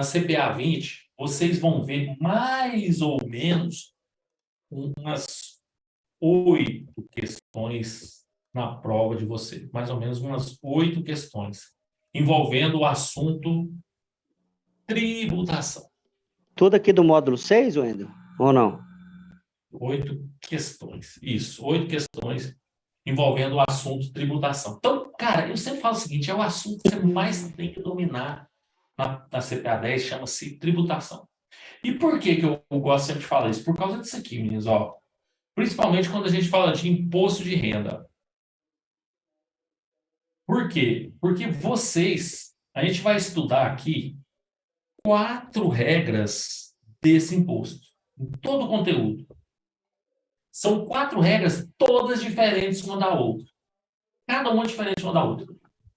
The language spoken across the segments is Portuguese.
na CPA 20, vocês vão ver mais ou menos umas 8 questões na prova de vocês. Mais ou menos umas 8 questões envolvendo o assunto tributação. Tudo aqui do módulo 6, Wendel? Ou não? 8 questões. Isso, 8 questões envolvendo o assunto tributação. Então, cara, eu sempre falo o seguinte, é o assunto que você mais tem que dominar na CPA 10, chama-se tributação. E por que eu gosto sempre de falar isso? Por causa disso aqui, meninos, ó. Principalmente quando a gente fala de imposto de renda. Por quê? Porque a gente vai estudar aqui 4 regras desse imposto, em todo o conteúdo. São 4 regras, todas diferentes uma da outra. Cada uma diferente uma da outra.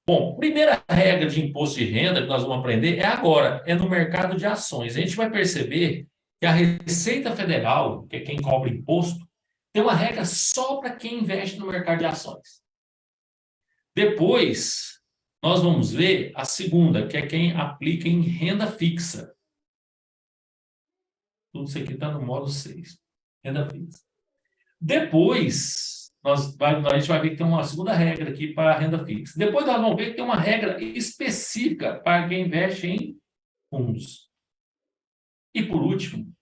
Bom, primeira regra de imposto de renda que nós vamos aprender é agora, é no mercado de ações. A gente vai perceber que a Receita Federal, que é quem cobra imposto, tem uma regra só para quem investe no mercado de ações. Depois, nós vamos ver a segunda, que é quem aplica em renda fixa. Tudo isso aqui está no módulo 6, renda fixa. Depois, a gente vai ver que tem uma segunda regra aqui para a renda fixa. Depois nós vamos ver que tem uma regra específica para quem investe em fundos. E por último,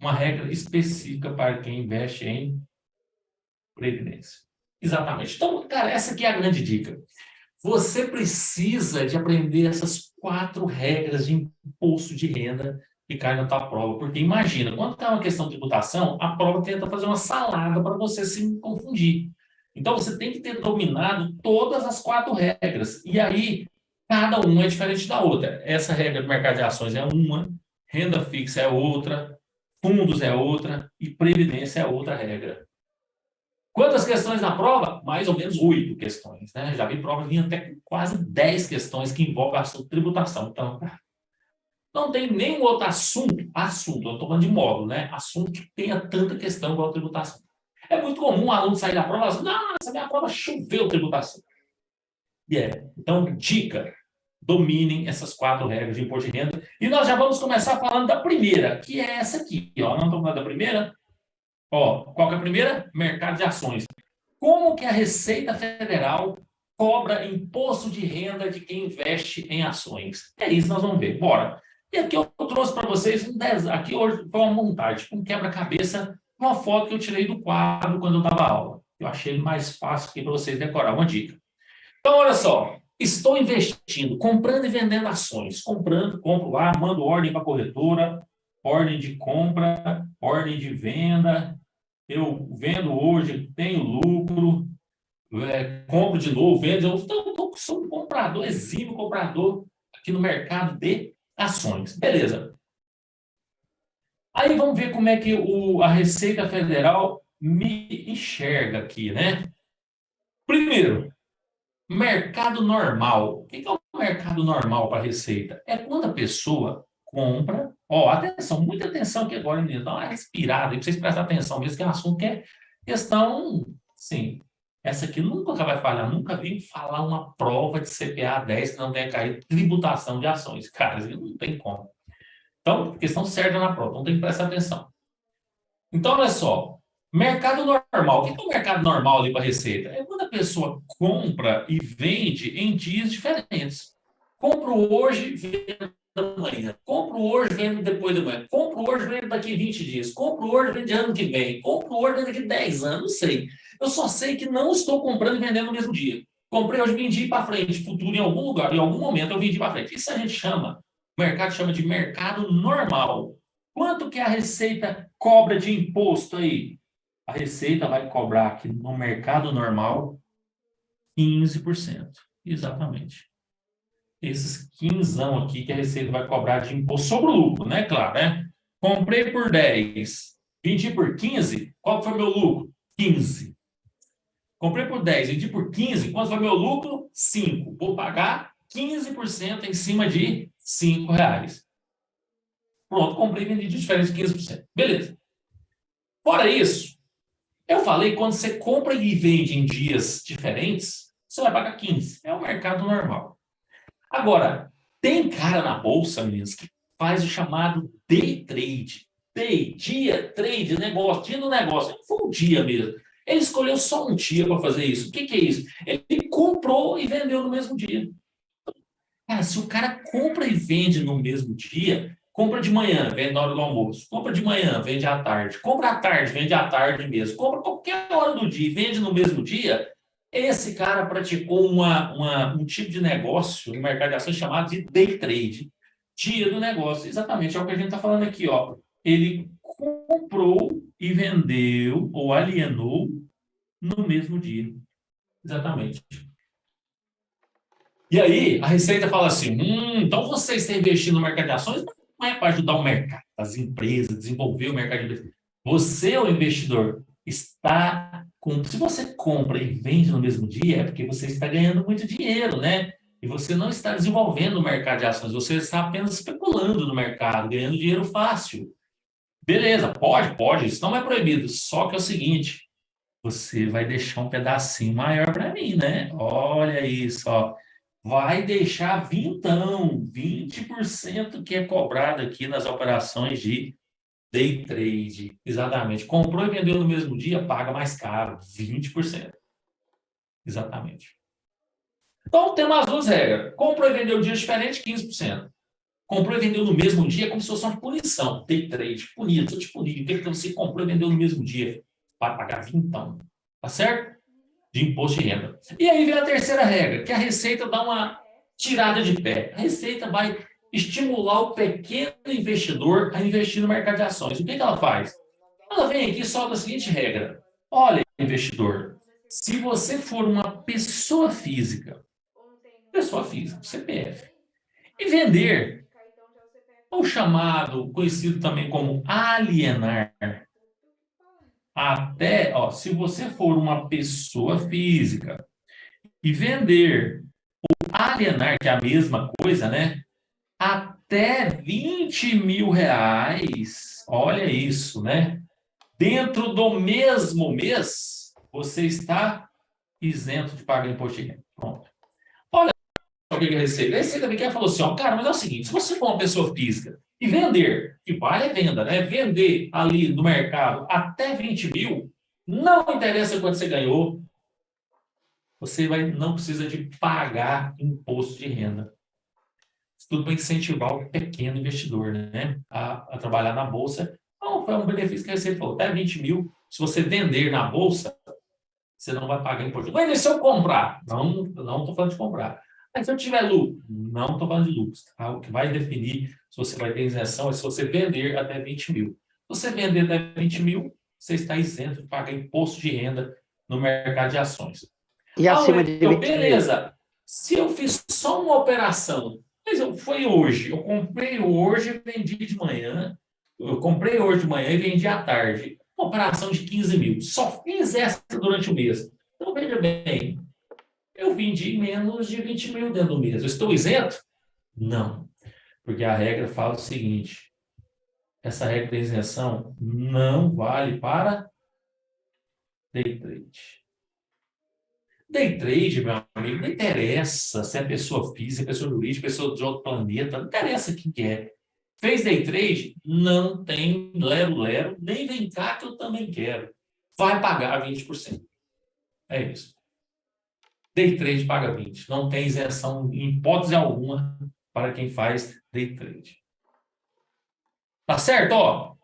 uma regra específica para quem investe em previdência. Exatamente. Então, cara, essa aqui é a grande dica. Você precisa de aprender essas 4 regras de imposto de renda que cai na tua prova. Porque imagina, quando está uma questão de tributação, a prova tenta fazer uma salada para você se confundir. Então, você tem que ter dominado todas as 4 regras. E aí, cada uma é diferente da outra. Essa regra do mercado de ações é uma, renda fixa é outra, fundos é outra e previdência é outra regra. Quantas questões na prova? Mais ou menos 8 questões, né? Já vi prova vinha até quase 10 questões que envolvem assunto tributação. Então, não tem nenhum outro assunto, eu estou falando de módulo, né? Assunto que tenha tanta questão igual a tributação. É muito comum um aluno sair da prova e falar assim, não, essa minha prova choveu tributação. Então, dica, dominem essas 4 regras de imposto de renda. E nós já vamos começar falando da primeira, que é essa aqui. Ó. Não estamos falando da primeira? Ó, qual que é a primeira? Mercado de ações. Como que a Receita Federal cobra imposto de renda de quem investe em ações? É isso que nós vamos ver. Bora. E aqui eu trouxe para vocês, aqui hoje foi uma montagem, um quebra-cabeça, uma foto que eu tirei do quadro quando eu dava aula. Eu achei mais fácil aqui para vocês decorar, uma dica. Então, olha só, estou investindo, comprando e vendendo ações. Compro lá, mando ordem para a corretora, ordem de compra, ordem de venda, eu vendo hoje, tenho lucro, compro de novo, vendo, eu sou um comprador, exímio comprador aqui no mercado de ações. Beleza. Aí vamos ver como é que a Receita Federal me enxerga aqui, né? Primeiro, mercado normal. O que é o mercado normal para a Receita? É quando a pessoa compra. Ó, atenção, muita atenção aqui agora, menino. Dá uma respirada aí para vocês prestarem atenção mesmo, que é um assunto que é questão, sim. Essa aqui nunca vai falhar, nunca vi falar uma prova de CPA 10 que não tenha caído tributação de ações. Cara, isso não tem como. Então, questão certa na prova, então tem que prestar atenção. Então, olha só, mercado normal. O que é o mercado normal ali para a Receita? É quando a pessoa compra e vende em dias diferentes. Compro hoje, vendo amanhã. Compro hoje, vendo depois de amanhã. Compro hoje, vendo daqui 20 dias. Compro hoje, vendo ano que vem. Compro hoje, vendo daqui 10 anos. Não sei. Eu só sei que não estou comprando e vendendo no mesmo dia. Comprei hoje, vendi para frente. Futuro, em algum lugar, em algum momento, eu vendi para frente. Isso a gente chama, o mercado chama de mercado normal. Quanto que a Receita cobra de imposto aí? A Receita vai cobrar aqui no mercado normal 15%. Exatamente. Esses 15 aqui que a Receita vai cobrar de imposto sobre o lucro, né? Claro, né? Comprei por 10, vendi por 15, qual foi meu lucro? 15. Comprei por 10, vendi por 15, quanto foi meu lucro? 5. Vou pagar 15% em cima de R$ 5. Pronto, comprei e vendi de diferente de 15%. Beleza. Fora isso, eu falei que quando você compra e vende em dias diferentes, você vai pagar 15. É o mercado normal. Agora, Tem cara na bolsa, meninas, que faz o chamado day trade. Day, dia, trade, negócio, dia do negócio. Não foi um dia mesmo. Ele escolheu só um dia para fazer isso. O que é isso? Ele comprou e vendeu no mesmo dia. Cara, se o cara compra e vende no mesmo dia, compra de manhã, vende na hora do almoço. Compra de manhã, vende à tarde. Compra à tarde, vende à tarde mesmo. Compra qualquer hora do dia e vende no mesmo dia. Esse cara praticou um tipo de negócio no mercado de ações chamado de day trade. Dia do negócio. Exatamente, é o que a gente está falando aqui, ó. Ele comprou e vendeu ou alienou no mesmo dia. Exatamente. E aí, a Receita fala assim: então você está investindo no mercado de ações não é para ajudar o mercado, as empresas, desenvolver o mercado de investimento. Você, o investidor, está com. Se você compra e vende no mesmo dia, é porque você está ganhando muito dinheiro, né? E você não está desenvolvendo o mercado de ações, você está apenas especulando no mercado, ganhando dinheiro fácil. Beleza, pode, isso não é proibido. Só que é o seguinte: você vai deixar um pedacinho maior para mim, né? Olha isso, ó. Vai deixar vintão, 20% que é cobrado aqui nas operações de day trade. Exatamente. Comprou e vendeu no mesmo dia, paga mais caro, 20%. Exatamente. Então, temos as duas regras. Comprou e vendeu dias diferentes, 15%. Comprou e vendeu no mesmo dia, é como se fosse uma punição. Day trade, punido, estou te punindo. Porque você comprou e vendeu no mesmo dia, vai pagar vintão. Tá certo? De imposto de renda. E aí vem a terceira regra, que a Receita dá uma tirada de pé. A Receita vai estimular o pequeno investidor a investir no mercado de ações. O que ela faz? Ela vem aqui e solta a seguinte regra: olha, investidor, se você for uma pessoa física, CPF, e vender o chamado, conhecido também como alienar, até, ó, se você for uma pessoa física e vender alienar, que é a mesma coisa, né? Até 20 mil reais, olha isso, né? Dentro do mesmo mês, você está isento de pagar imposto de renda. Pronto. Olha o que a Receita. A Receita Pequena falou assim, ó, cara, mas é o seguinte, se você for uma pessoa física e vender, que vale é venda, né? Vender ali no mercado até 20 mil, não interessa quanto você ganhou, não precisa de pagar imposto de renda. Isso tudo para incentivar o pequeno investidor, né, a trabalhar na bolsa. Então, foi um benefício que a Receita falou, até 20 mil, se você vender na bolsa, você não vai pagar imposto. Mas e se eu comprar? Não estou falando de comprar. Mas se eu tiver lucro? Não estou falando de lucro. Tá? O que vai definir se você vai ter isenção é se você vender até 20 mil. Se você vender até 20 mil, você está isento de pagar imposto de renda no mercado de ações. E acima de 20 mil? Beleza. Se eu fiz só uma operação, mas foi hoje, eu comprei hoje e vendi de manhã, eu comprei hoje de manhã e vendi à tarde. Uma operação de 15 mil. Só fiz essa durante o mês. Então, veja bem, eu vendi menos de 20 mil dentro do mês. Eu estou isento? Não. Porque a regra fala o seguinte, essa regra de isenção não vale para day trade. Day trade, meu amigo, não interessa se é pessoa física, pessoa jurídica, pessoa de outro planeta, não interessa quem que é. Fez day trade? Não tem lero-lero, nem vem cá que eu também quero. Vai pagar 20%. É isso. Day trade paga 20%. Não tem isenção em hipótese alguma para quem faz day trade. Tá certo? Ó,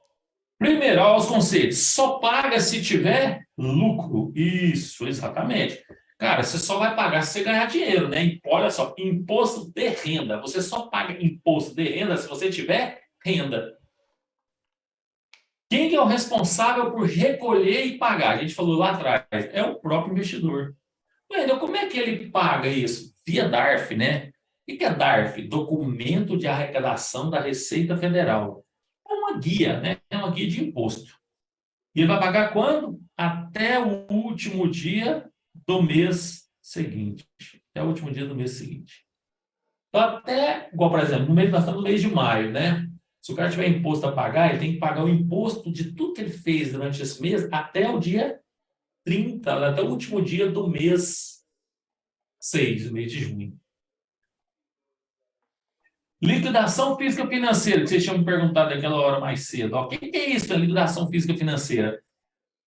primeiro, ó, os conceitos. Só paga se tiver lucro. Isso, exatamente. Cara, você só vai pagar se você ganhar dinheiro, né? Olha só, imposto de renda. Você só paga imposto de renda se você tiver renda. Quem que é o responsável por recolher e pagar? A gente falou lá atrás. É o próprio investidor. Então, como é que ele paga isso? Via DARF, né? O que é DARF? Documento de Arrecadação da Receita Federal. É uma guia, né? É uma guia de imposto. E ele vai pagar quando? Até o último dia do mês seguinte. Até o último dia do mês seguinte. Então, até, igual, por exemplo, nós estamos no mês de maio, né? Se o cara tiver imposto a pagar, ele tem que pagar o imposto de tudo que ele fez durante esse mês até o dia 30, até o último dia do mês 6, mês de junho. Liquidação física financeira, que vocês tinham me perguntado naquela hora mais cedo. Ó, o que é isso, a liquidação física financeira?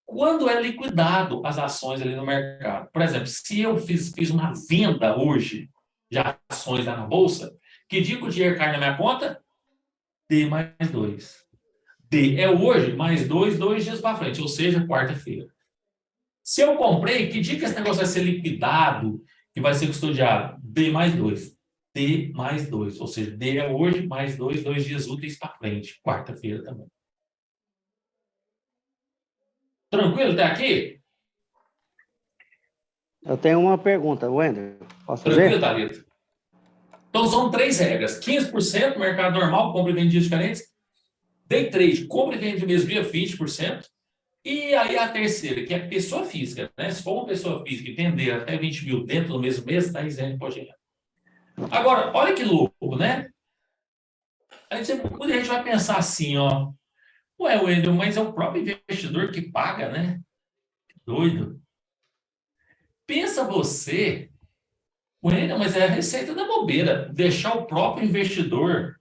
Quando é liquidado as ações ali no mercado. Por exemplo, se eu fiz uma venda hoje de ações lá na Bolsa, que dia que o dinheiro cai na minha conta? D mais 2. D é hoje, mais 2, 2 dias para frente, ou seja, quarta-feira. Se eu comprei, que dia que esse negócio vai ser liquidado e vai ser custodiado? D mais 2. D mais 2, ou seja, D é hoje, mais 2, 2 dias úteis para frente, quarta-feira também. Tranquilo até aqui? Eu tenho uma pergunta, Wender. Posso Tranquilo, fazer? Thalita? Então, são 3 regras. 15%, mercado normal, compra e vende dias diferentes. Day trade, compra e vende no mesmo dia, 20%. E aí a terceira, que é pessoa física, né? Se for uma pessoa física e vender até 20 mil dentro do mesmo mês, está isento de imposto de renda. Agora, olha que louco, né? Aí muita gente vai pensar assim, ó. Ué, Wendel, mas é o próprio investidor que paga, né? Doido. Pensa você, Wendel, mas é a receita da bobeira. Deixar o próprio investidor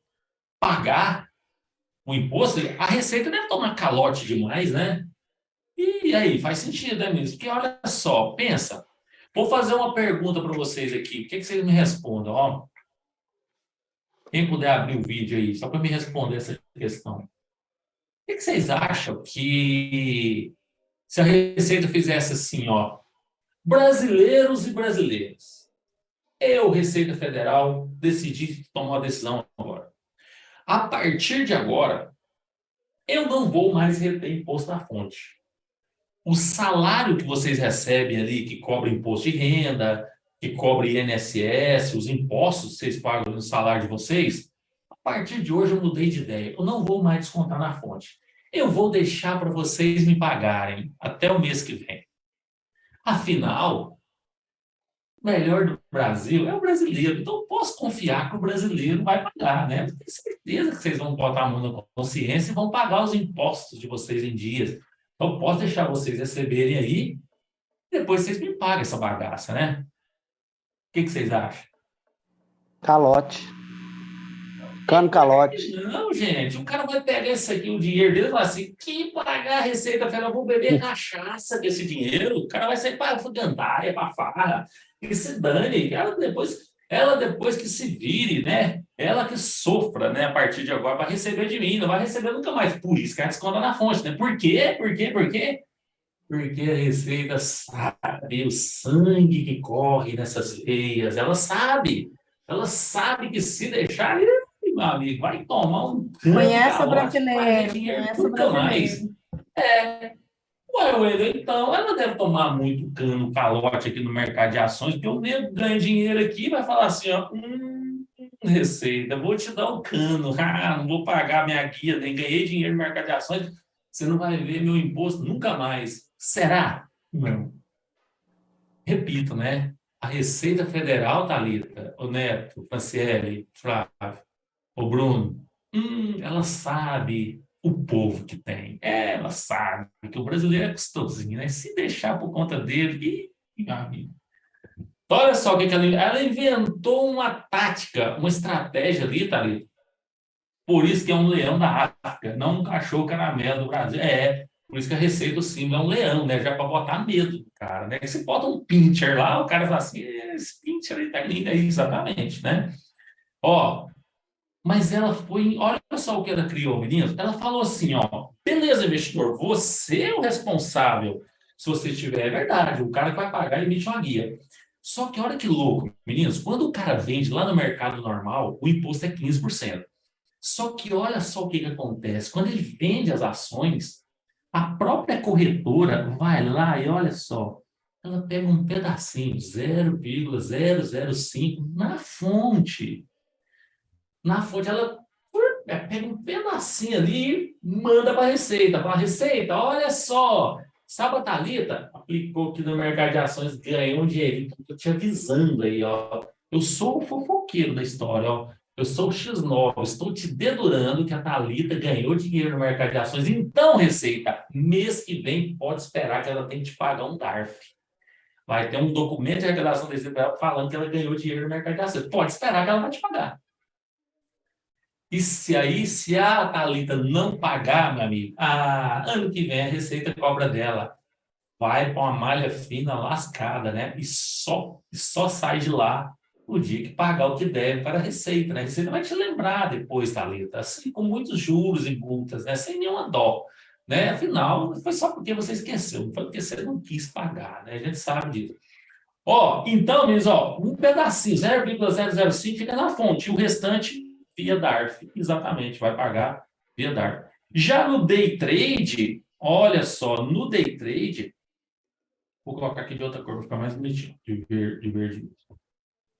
pagar o imposto, a receita deve tomar calote demais, né? E aí, faz sentido, né, mesmo? Porque olha só, pensa. Vou fazer uma pergunta para vocês aqui. O que vocês me respondam? Ó, quem puder abrir o vídeo aí, só para me responder essa questão. O que vocês acham que se a Receita fizesse assim, ó, brasileiros e brasileiras, eu, Receita Federal, decidi tomar uma decisão agora. A partir de agora, eu não vou mais reter imposto na fonte. O salário que vocês recebem ali, que cobra imposto de renda, que cobra INSS, os impostos que vocês pagam no salário de vocês, a partir de hoje eu mudei de ideia. Eu não vou mais descontar na fonte. Eu vou deixar para vocês me pagarem até o mês que vem. Afinal, o melhor do Brasil é o brasileiro. Então, eu posso confiar que o brasileiro vai pagar, né? Eu tenho certeza que vocês vão botar a mão na consciência e vão pagar os impostos de vocês em dias. Então, eu posso deixar vocês receberem aí, depois vocês me pagam essa bagaça, né? O que vocês acham? Calote. Cano calote. Não, gente, o cara vai pegar esse aqui, o dinheiro dele, e falar assim: que pagar a Receita Federal, eu vou beber cachaça desse dinheiro. O cara vai sair para gandaia, para farra, que se dane. Ela depois que se vire, né? Ela que sofra, né? A partir de agora, vai receber de mim, não vai receber nunca mais. Por isso que ela desconta na fonte, né? Por quê? Por quê? Por quê? Porque a Receita sabe o sangue que corre nessas veias. Ela sabe que se deixar, meu amigo, vai tomar um Conhece o calote, não vai ver brasileiro, dinheiro conhece o nunca mais. brasileiro. Ué, Wendel, então, ela deve tomar muito cano, calote aqui no mercado de ações, porque o nego ganha dinheiro aqui e vai falar assim, ó, Receita, vou te dar um cano, não vou pagar minha guia, nem ganhei dinheiro no mercado de ações, você não vai ver meu imposto nunca mais. Será? Não. Repito, né? A Receita Federal, Thalita, o Neto, Franciele, Flávio, o Bruno, ela sabe o povo que tem. Ela sabe que o brasileiro é gostosinho, né? Se deixar por conta dele, meu amigo. Então, olha só o que ela inventou uma tática, uma estratégia ali, Thalita. Por isso que é um leão da África, não um cachorro caramelo do Brasil. Por isso que a receita do símbolo é um leão, né? Já para botar medo do cara, né? Você bota um pincher lá, o cara fala assim, esse pincher aí tá lindo, é exatamente, né? Ó, mas ela foi, olha só o que ela criou, meninos. Ela falou assim, ó, beleza, investidor, você é o responsável. Se você tiver, é verdade, o cara que vai pagar emite uma guia. Só que olha que louco, meninos, quando o cara vende lá no mercado normal, o imposto é 15%. Só que olha só o que acontece. Quando ele vende as ações, a própria corretora vai lá e olha só, ela pega um pedacinho, 0,005 na fonte. Na fonte, ela pega um pedacinho ali e manda para a Receita. Para a Receita, olha só, sabe a Thalita? Aplicou aqui no mercado de ações, ganhou um dinheirinho. Estou te avisando aí, ó. Eu sou o fofoqueiro da história, ó. Eu sou o X9, estou te dedurando que a Thalita ganhou dinheiro no mercado de ações. Então, Receita, mês que vem pode esperar que ela tem que te pagar um DARF. Vai ter um documento de arrecadação da Receita falando que ela ganhou dinheiro no mercado de ações. Pode esperar que ela vai te pagar. Se a Thalita não pagar, meu amigo, ano que vem a Receita cobra dela. Vai para uma malha fina lascada, né? E só sai de lá o dia que pagar o que deve para a Receita, né? A Receita vai te lembrar depois, Thalita, assim, com muitos juros e multas, né? Sem nenhuma dó, né? Afinal, foi só porque você esqueceu, não foi porque você não quis pagar, né? A gente sabe disso. Então, Miss, um pedacinho, 0,005 fica na fonte, e o restante via DARF. Exatamente, vai pagar via DARF. Já no day trade, olha só, no day trade, vou colocar aqui de outra cor para ficar mais bonitinho, de verde.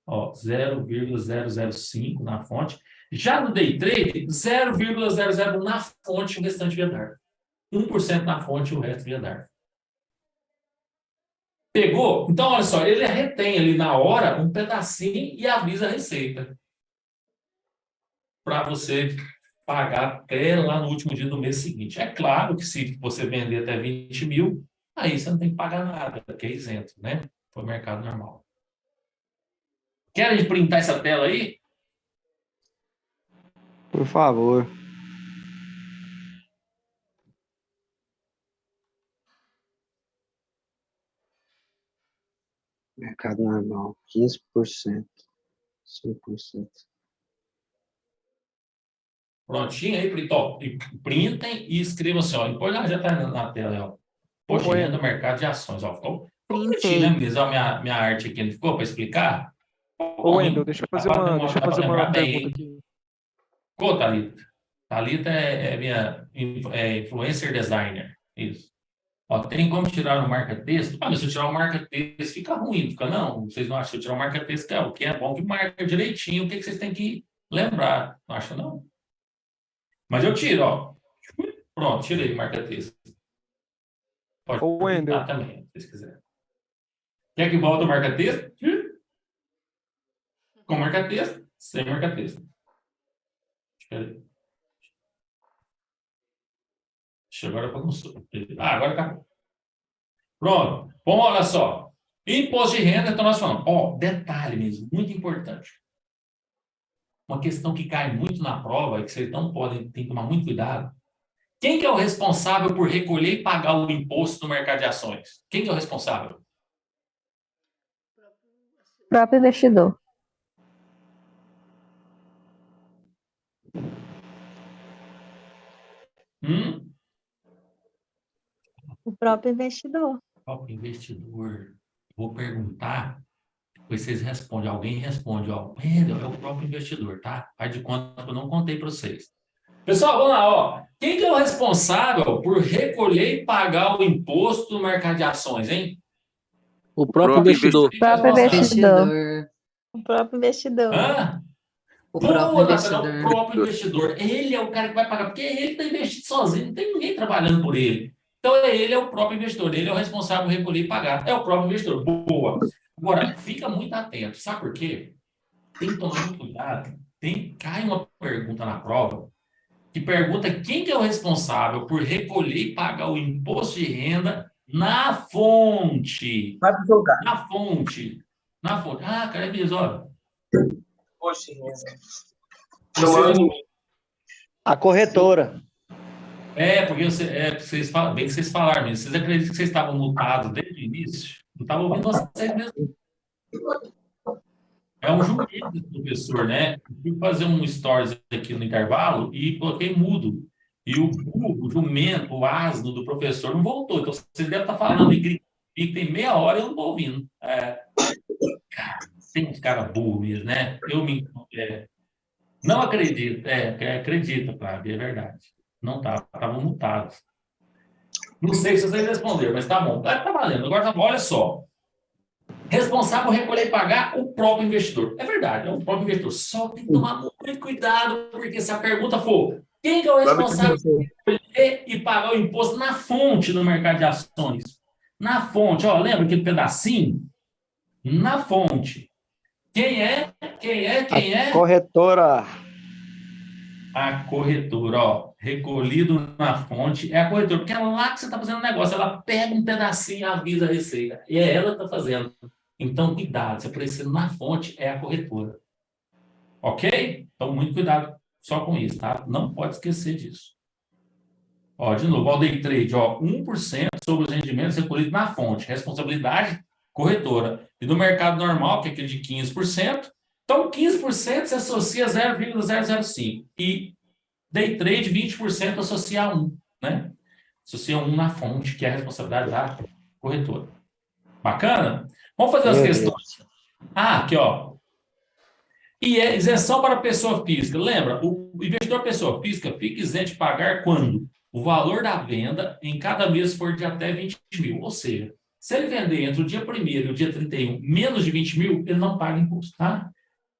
0,005 na fonte. Já no day trade, 0,00 na fonte, o restante via DARF. 1% na fonte, o resto via DARF. Pegou? Então, olha só, ele retém ali na hora um pedacinho e avisa a Receita. Para você pagar até lá no último dia do mês seguinte. É claro que se você vender até 20 mil, aí você não tem que pagar nada, porque é isento, né? Foi mercado normal. Querem printar essa tela aí? Por favor. Mercado normal, 15%, 5%. Prontinho aí, printou. Printem e escrevam assim, depois já está na tela, ó. Poxa, renda mercado de ações, ficou bonitinho, né, Miss? Minha arte aqui não ficou para explicar? Ô, Wendel, deixa eu fazer uma pergunta aqui. Ficou, Thalita? Thalita é minha influencer designer. Isso. Tem como tirar o marca-texto? Mas se eu tirar o marca-texto, fica ruim, fica não. Vocês não acham que eu tirar o marca-texto, o que é bom que marca direitinho o que vocês têm que lembrar. Não acha, não? Mas eu tiro, Pronto, tirei o marca-texto. Pode pintar também, se vocês quiserem. Quer que volte o marca-texto? Com marca-texto, sem marca-texto. Deixa agora para consulta. Agora acabou. Pronto. Bom, olha só. Imposto de renda, então nós falamos. Detalhe mesmo, muito importante. Uma questão que cai muito na prova e que vocês não podem, tem que tomar muito cuidado. Quem que é o responsável por recolher e pagar o imposto no mercado de ações? Quem que é o responsável? O próprio investidor. O próprio investidor. O próprio investidor. Vou perguntar, depois vocês respondem. Alguém responde, é o próprio investidor, tá? Faz de conta que eu não contei para vocês. Pessoal, vamos lá, Quem que é o responsável por recolher e pagar o imposto no mercado de ações, hein? O próprio investidor. O próprio investidor. O próprio investidor. O próprio investidor. Ele é o cara que vai pagar, porque ele está investido sozinho, não tem ninguém trabalhando por ele. Então, ele é o próprio investidor, ele é o responsável por recolher e pagar. É o próprio investidor. Boa. Agora, fica muito atento. Sabe por quê? Tem que tomar muito cuidado. Cai uma pergunta na prova que pergunta quem que é o responsável por recolher e pagar o imposto de renda na fonte. Vai pro lugar. Na fonte. Cara, é mesmo, Poxa, A corretora. porque vocês falam, bem que vocês falaram mesmo. Vocês acreditam que vocês estavam mutados desde o início? Não estavam ouvindo vocês mesmo. É um jumento do professor, né? Eu fui fazer um stories aqui no intervalo e coloquei mudo. E o burro, o jumento, o asno do professor não voltou. Então, vocês devem estar falando e gritando. E tem meia hora e eu não estou ouvindo. Tem uns caras burros mesmo, né? Não acredito. Acredita, Flávio, é verdade. Não estavam mutados. Não sei se vocês responderam, mas tá bom. Tá valendo. Agora, olha só. Responsável por recolher e pagar o próprio investidor. É verdade, é o próprio investidor. Só tem que tomar muito cuidado, porque se a pergunta for quem que é o responsável por recolher e pagar o imposto na fonte do mercado de ações? Na fonte, lembra aquele pedacinho? Na fonte. Quem é? Corretora. A corretora, recolhido na fonte, é a corretora, porque é lá que você está fazendo o negócio, ela pega um pedacinho e avisa a Receita, e é ela que está fazendo. Então, cuidado, se aparecer na fonte, é a corretora. Ok? Então, muito cuidado com só com isso, tá? Não pode esquecer disso. Ó, de novo, o day trade, ó, 1% sobre os rendimentos recolhidos na fonte, responsabilidade corretora. E do mercado normal, que é aquele de 15%, então 15% se associa a 0,005. E day trade, 20% associa a 1, né? Associa 1 na fonte, que é a responsabilidade da corretora. Bacana? Vamos fazer as Meu questões. Ah, aqui, ó. E é isenção para pessoa física. Lembra, o investidor pessoa física fica isento de pagar quando o valor da venda em cada mês for de até 20 mil. Ou seja, se ele vender entre o dia 1º e o dia 31 menos de 20 mil, ele não paga imposto, tá?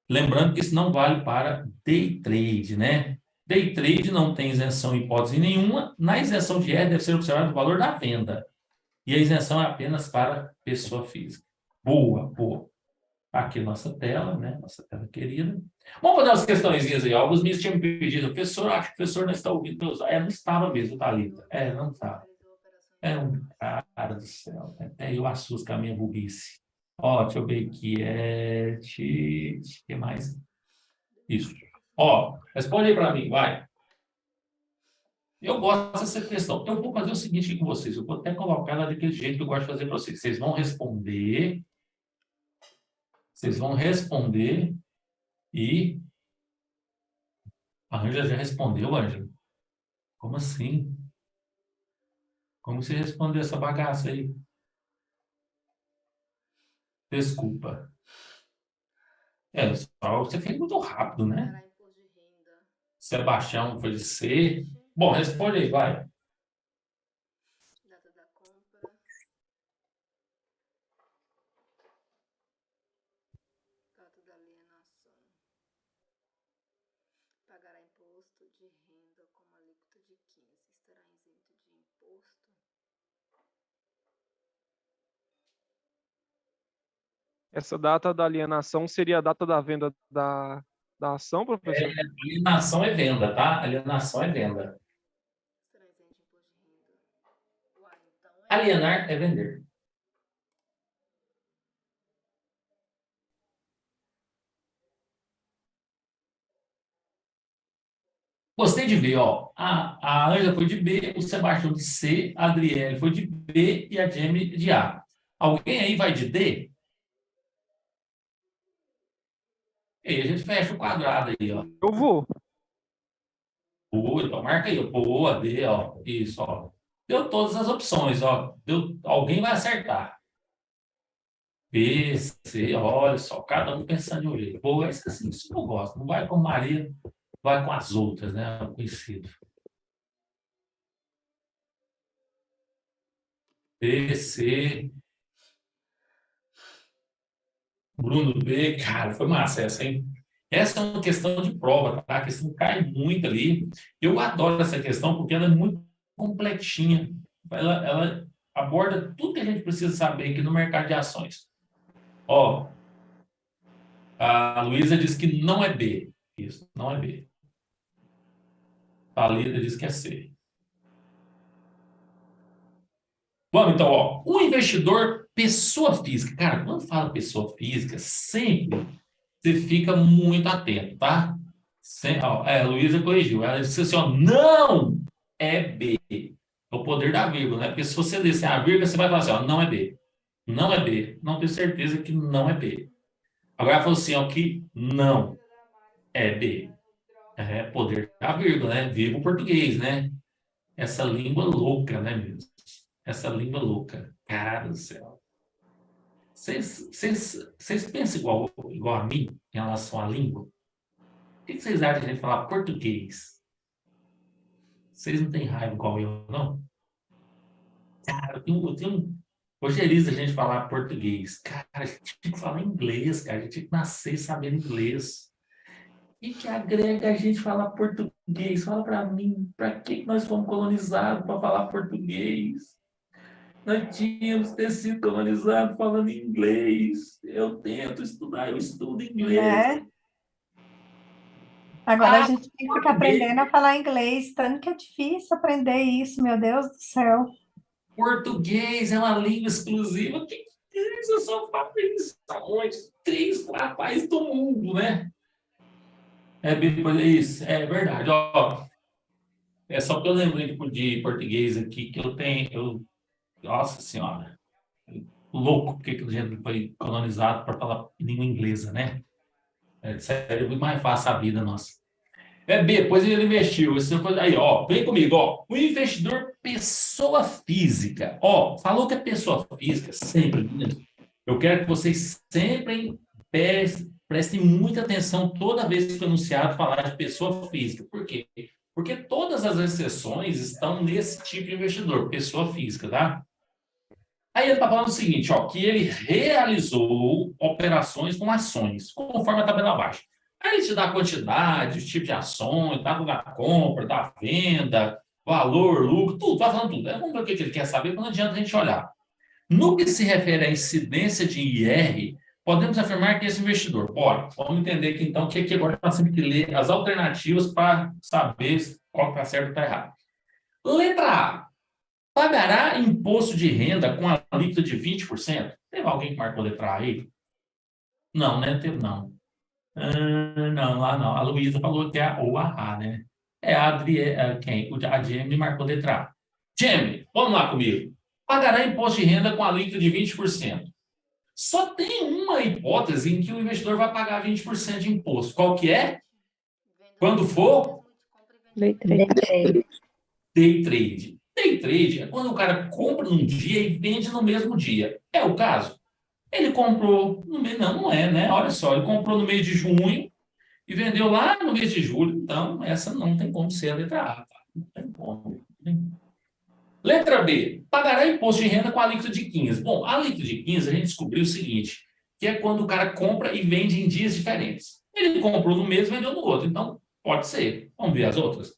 Lembrando que isso não vale para day trade, né? Day trade não tem isenção em hipótese nenhuma. Na isenção de IR deve ser observado o valor da venda. E a isenção é apenas para pessoa física. Boa, boa. Aqui nossa tela, né? Nossa tela querida. Vamos fazer umas questõezinhas aí. Alguns me tinham me pedido, professor, acho que o professor não está ouvindo meus. Não estava mesmo, Thalita. Não estava. Um cara do céu. Até eu assusto com a minha burrice. Ó, deixa eu ver aqui. O que mais? Isso. Ó, responde aí para mim, vai. Eu gosto dessa questão. Eu vou fazer o seguinte aqui com vocês. Eu vou até colocar ela daquele jeito que eu gosto de fazer para vocês. Vocês vão responder. E a Ângela já respondeu, Ângela? Como assim? Como você respondeu essa bagaça aí? Desculpa. Só você fez muito rápido, né? Sebastião foi de C. Bom, responde aí, vai. Data da compra. Data da alienação. Pagará imposto de renda com uma alíquota de 15. Estará isento de imposto. Essa data da alienação seria a data da venda da ação, professor? Alienação é venda, tá? Alienação é venda. Estará isento de imposto de renda. Uai, então Alienar é vender. Gostei de ver, ó. A Ângela foi de B, o Sebastião de C, a Adriele foi de B e a Jamie de A. Alguém aí vai de D? E aí a gente fecha o quadrado aí, ó. Eu vou. Boa, então marca aí, ó. Boa, D, ó. Isso, ó. Deu todas as opções, ó. Alguém vai acertar. B, C, olha só, cada um pensando de um jeito. Boa, esse assim, isso eu gosto. Não vai com Maria, vai com as outras, né? Conhecido. B, C. Bruno B, cara, foi massa essa, hein? Essa é uma questão de prova, tá? A questão cai muito ali. Eu adoro essa questão porque ela é muito completinha. Ela aborda tudo que a gente precisa saber aqui no mercado de ações. Ó, a Luísa diz que não é B. Isso, não é B. A Lida diz que é C. Vamos então, ó. O investidor, pessoa física. Cara, quando fala pessoa física, sempre você fica muito atento, tá? A Luísa corrigiu. Ela disse assim, ó, não é B. É o poder da vírgula, né? Porque se você descer a vírgula, você vai falar assim, ó, não é B. Não é B. Não tenho certeza que não é B. Agora ela falou assim, ó, que não é B. É poder da vírgula, né? Viva o português, né? Essa língua louca, né, mesmo? Essa língua louca. Cara do céu. Vocês pensam igual a mim em relação à língua? O que vocês acham de a gente falar português? Vocês não têm raiva igual eu, não? Cara, eu tenho ojeriza a gente falar português. Cara, a gente tinha que falar inglês, cara. A gente tinha que nascer sabendo inglês. E que agrega a gente falar português? Fala para mim, para que nós fomos colonizados para falar português? Nós tínhamos ter sido colonizados falando inglês. Eu tento estudar, eu estudo inglês. Agora a gente tem que ficar aprendendo a falar inglês, tanto que é difícil aprender isso, meu Deus do céu. Português é uma língua exclusiva. Que é isso? Eu só falo isso aonde? 3, 4 países do mundo, né? Depois é isso, é verdade. Ó, é só porque eu lembrei de português aqui que eu tenho. Nossa Senhora, louco, porque a gente foi colonizado para falar língua inglesa, né? Sério, é muito mais fácil a vida nossa. Depois ele investiu. Aí, ó, vem comigo, ó. O investidor pessoa física. Ó, falou que é pessoa física, sempre, meninas. Eu quero que vocês sempre prestem muita atenção toda vez que o anunciado falar de pessoa física. Por quê? Porque todas as exceções estão nesse tipo de investidor, pessoa física, tá? Aí ele está falando o seguinte, ó, que ele realizou operações com ações, conforme a tabela abaixo. Aí ele te dá a quantidade, o tipo de ações, data da compra, da venda, valor, lucro, tudo, vai falando tudo. Vamos ver o que ele quer saber, não adianta a gente olhar. No que se refere à incidência de IR, podemos afirmar que esse investidor, bora, vamos entender que então, que agora nós temos que ler as alternativas para saber qual está certo e está errado. Letra A. Pagará imposto de renda com a alíquota de 20%? Teve alguém que marcou letra A aí? Não, né? Teve não. Não, lá não. A Luísa falou que é a ou a A, né? É a quem? A Jamie marcou letra A. Jamie, vamos lá comigo. Pagará imposto de renda com a alíquota de 20%. Só tem uma hipótese em que o investidor vai pagar 20% de imposto. Qual que é? Quando for Day trade. day trade. Day trade é quando o cara compra num dia e vende no mesmo dia. É o caso? Ele comprou no mês, não, não é, né? Olha só, ele comprou no mês de junho e vendeu lá no mês de julho. Então, essa não tem como ser a letra A, tá? Não tem como. Letra B, pagará imposto de renda com a alíquota de 15. Bom, a alíquota de 15 a gente descobriu o seguinte, que é quando o cara compra e vende em dias diferentes. Ele comprou no mês e vendeu no outro, então pode ser. Vamos ver as outras.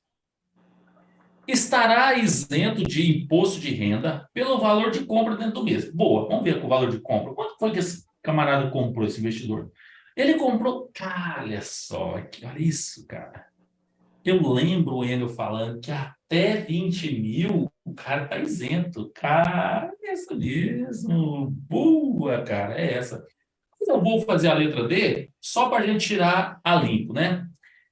Estará isento de imposto de renda pelo valor de compra dentro do mês. Boa, vamos ver com o valor de compra. Quanto foi que esse camarada comprou, esse investidor? Ele comprou, cara, olha só, olha isso, cara. Eu lembro o Enio falando que até 20 mil o cara tá isento. Cara, é isso mesmo. Boa, cara, é essa. Mas eu vou fazer a letra D só para a gente tirar a limpo, né?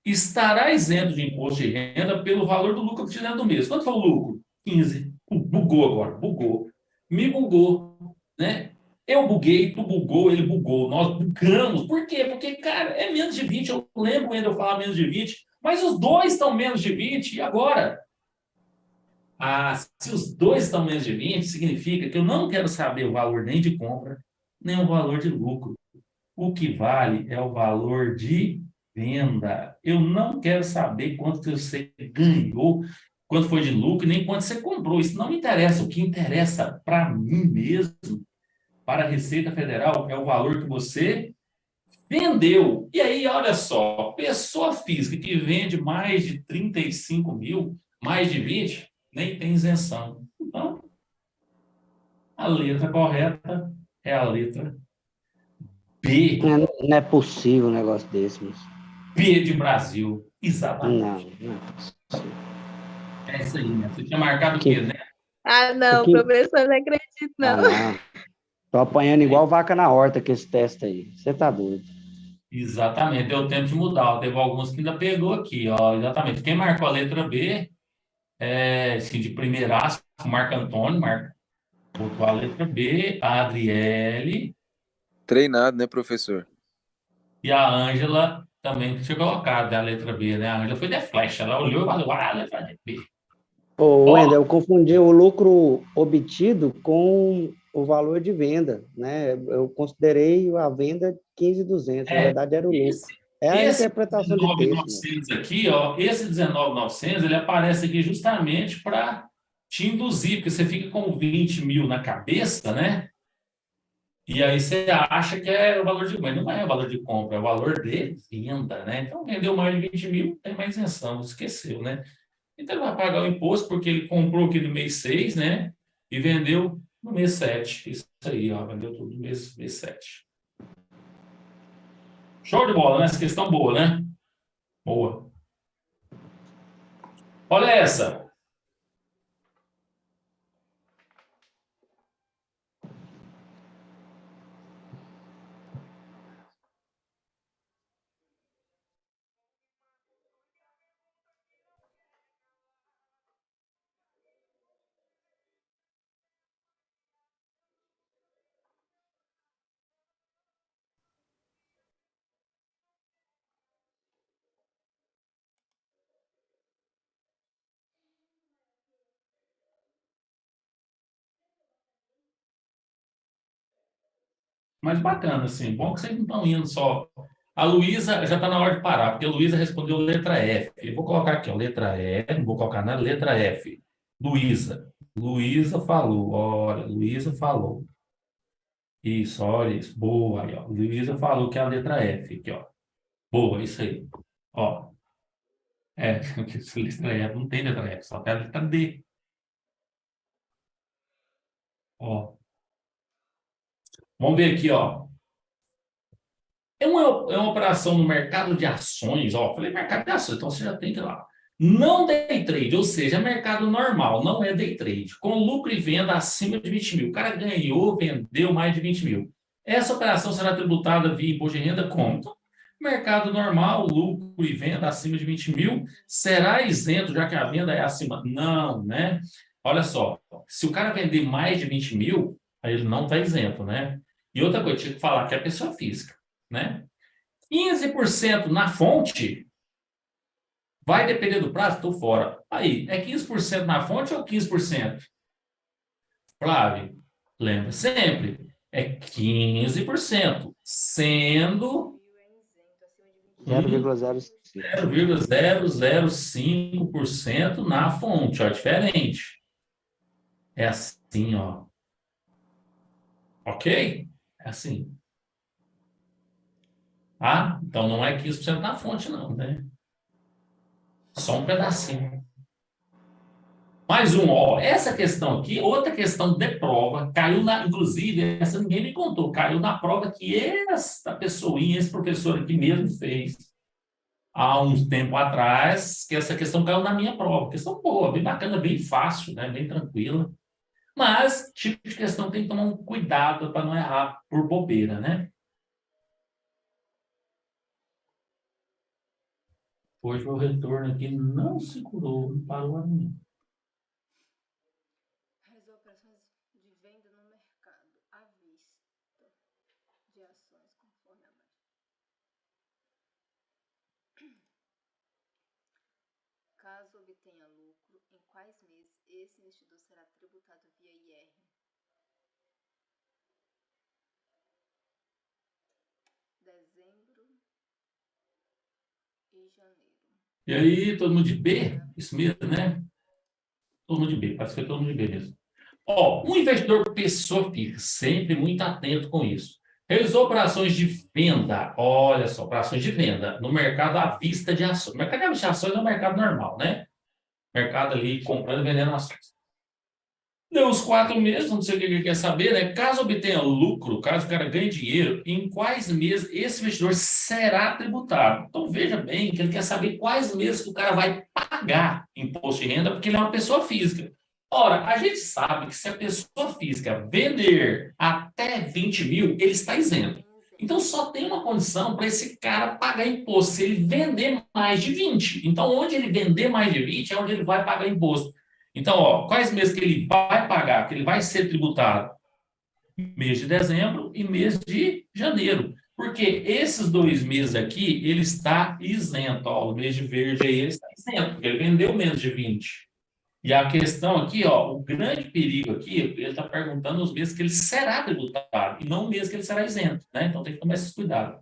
Estará isento de imposto de renda pelo valor do lucro obtido do mês. Quanto foi o lucro? 15. Bugou agora, bugou. Me bugou, né? Eu buguei, tu bugou, ele bugou, nós bugamos. Por quê? Porque, cara, é menos de 20. Eu lembro ainda eu falar menos de 20, mas os dois estão menos de 20. E agora? Ah, se os dois estão menos de 20, significa que eu não quero saber o valor nem de compra, nem o valor de lucro. O que vale é o valor de venda. Eu não quero saber quanto que você ganhou, quanto foi de lucro, nem quanto você comprou. Isso não me interessa. O que interessa para mim mesmo, para a Receita Federal, é o valor que você vendeu. E aí, olha só, pessoa física que vende mais de 35 mil, mais de 20, nem tem isenção. Então, a letra correta é a letra B. Não é possível um negócio desse, mas... B de Brasil. Exatamente. Não é possível. É isso aí, né? Você tinha marcado o Que, quê, né? Ah, não, que... professor, não acredito, não. não. Tô apanhando igual vaca na horta com esse teste aí. Você tá doido. Exatamente, deu tempo de mudar. Teve alguns que ainda pegou aqui, ó. Exatamente. Quem marcou a letra B, assim, de primeiraço, o Marco Antônio, botou a letra B, a Adriele Treinado, né, professor? e a Ângela também tinha colocado a letra B, né? A Ângela foi de flecha, ela olhou e falou, ah, a letra B. Ô, Ó, Wendel, eu confundi o lucro obtido com o valor de venda, né? Eu considerei a venda 15.200, na é, verdade era o lucro. esse, É a esse interpretação de texto, né? 19.900 aqui, ó, esse 19.900, ele aparece aqui justamente para te induzir, porque você fica com 20 mil na cabeça, né? E aí você acha que é o valor de compra. Não é o valor de compra, é o valor de venda, né? Então, vendeu mais de 20 mil, tem mais isenção, esqueceu, né? Então, ele vai pagar o imposto porque ele comprou aqui no mês 6, né? E vendeu no mês 7. Isso aí, ó, vendeu tudo no mês 7. Show de bola, né? Essa questão boa, né? Boa. Olha essa. Mas bacana, assim. Bom que vocês não estão indo só. A Luísa já está na hora de parar, porque a Luísa respondeu letra F. Eu vou colocar aqui, ó, letra E, não vou colocar nada, letra F. Luísa. Luísa falou, olha, Luísa falou. Isso, olha isso. Boa aí, ó. Luísa falou que é a letra F aqui, ó. Boa, isso aí. Ó. É, letra F não tem letra F, só tem a letra D. Ó. Vamos ver aqui, ó. É uma operação no mercado de ações, ó. Falei mercado de ações, então você já tem que ir lá. Não day trade, ou seja, é mercado normal, não é day trade, com lucro e venda acima de 20 mil. O cara ganhou, vendeu mais de 20 mil. Essa operação será tributada via imposto de renda como? Então, mercado normal, lucro e venda acima de 20 mil, será isento, já que a venda é acima? Não, né? Olha só, se o cara vender mais de 20 mil, aí ele não está isento, né? E outra coisa, tinha que falar que é pessoa física, né? 15% na fonte, vai depender do prazo? Estou fora. Aí, é 15% na fonte ou 15%? Flávio, lembra sempre, é 15%, sendo 0,05. 0,005% na fonte, ó, diferente. É assim, ó. Ok? É assim. Ah, então não é 15% na fonte, não, né? Só um pedacinho. Mais um, ó. Essa questão aqui, outra questão de prova, caiu na, inclusive, essa ninguém me contou, caiu na prova que essa pessoinha, esse professor aqui mesmo fez há uns tempo atrás, que essa questão caiu na minha prova. Questão boa, bem bacana, bem fácil, né? Bem tranquila. Mas, tipo de questão tem que tomar um cuidado para não errar por bobeira, né? Hoje o retorno aqui não se curou, não parou a mim. As operações de venda no mercado à vista de ações conforme a mais. Caso obtenha lucro, em quais meses esse investidor será tributado via IR? Dezembro e janeiro. E aí, todo mundo de B? Isso mesmo, né? Todo mundo de B, parece que foi todo mundo de B mesmo. Ó, um investidor pessoa física, sempre muito atento com isso. Realizou operações de venda, olha só, operações de venda no mercado à vista de ações. O mercado à vista de ações é um mercado normal, né? Mercado ali comprando e vendendo ações. Deu os 4 meses, não sei o que ele quer saber, né? Caso obtenha lucro, caso o cara ganhe dinheiro, em quais meses esse investidor será tributado? Então veja bem que ele quer saber quais meses que o cara vai pagar imposto de renda, porque ele é uma pessoa física. Ora, a gente sabe que se a pessoa física vender até 20 mil, ele está isento. Então só tem uma condição para esse cara pagar imposto, se ele vender mais de 20. Então, onde ele vender mais de 20 é onde ele vai pagar imposto. Então, ó, quais meses que ele vai pagar, que ele vai ser tributado? Mês de dezembro e mês de janeiro. Porque esses 2 meses aqui, ele está isento. Ó, o mês de verde aí, ele está isento, porque ele vendeu menos de 20. E a questão aqui, ó, o grande perigo aqui, ele está perguntando os meses que ele será tributado, e não o mês que ele será isento, né? Então tem que tomar esse cuidado.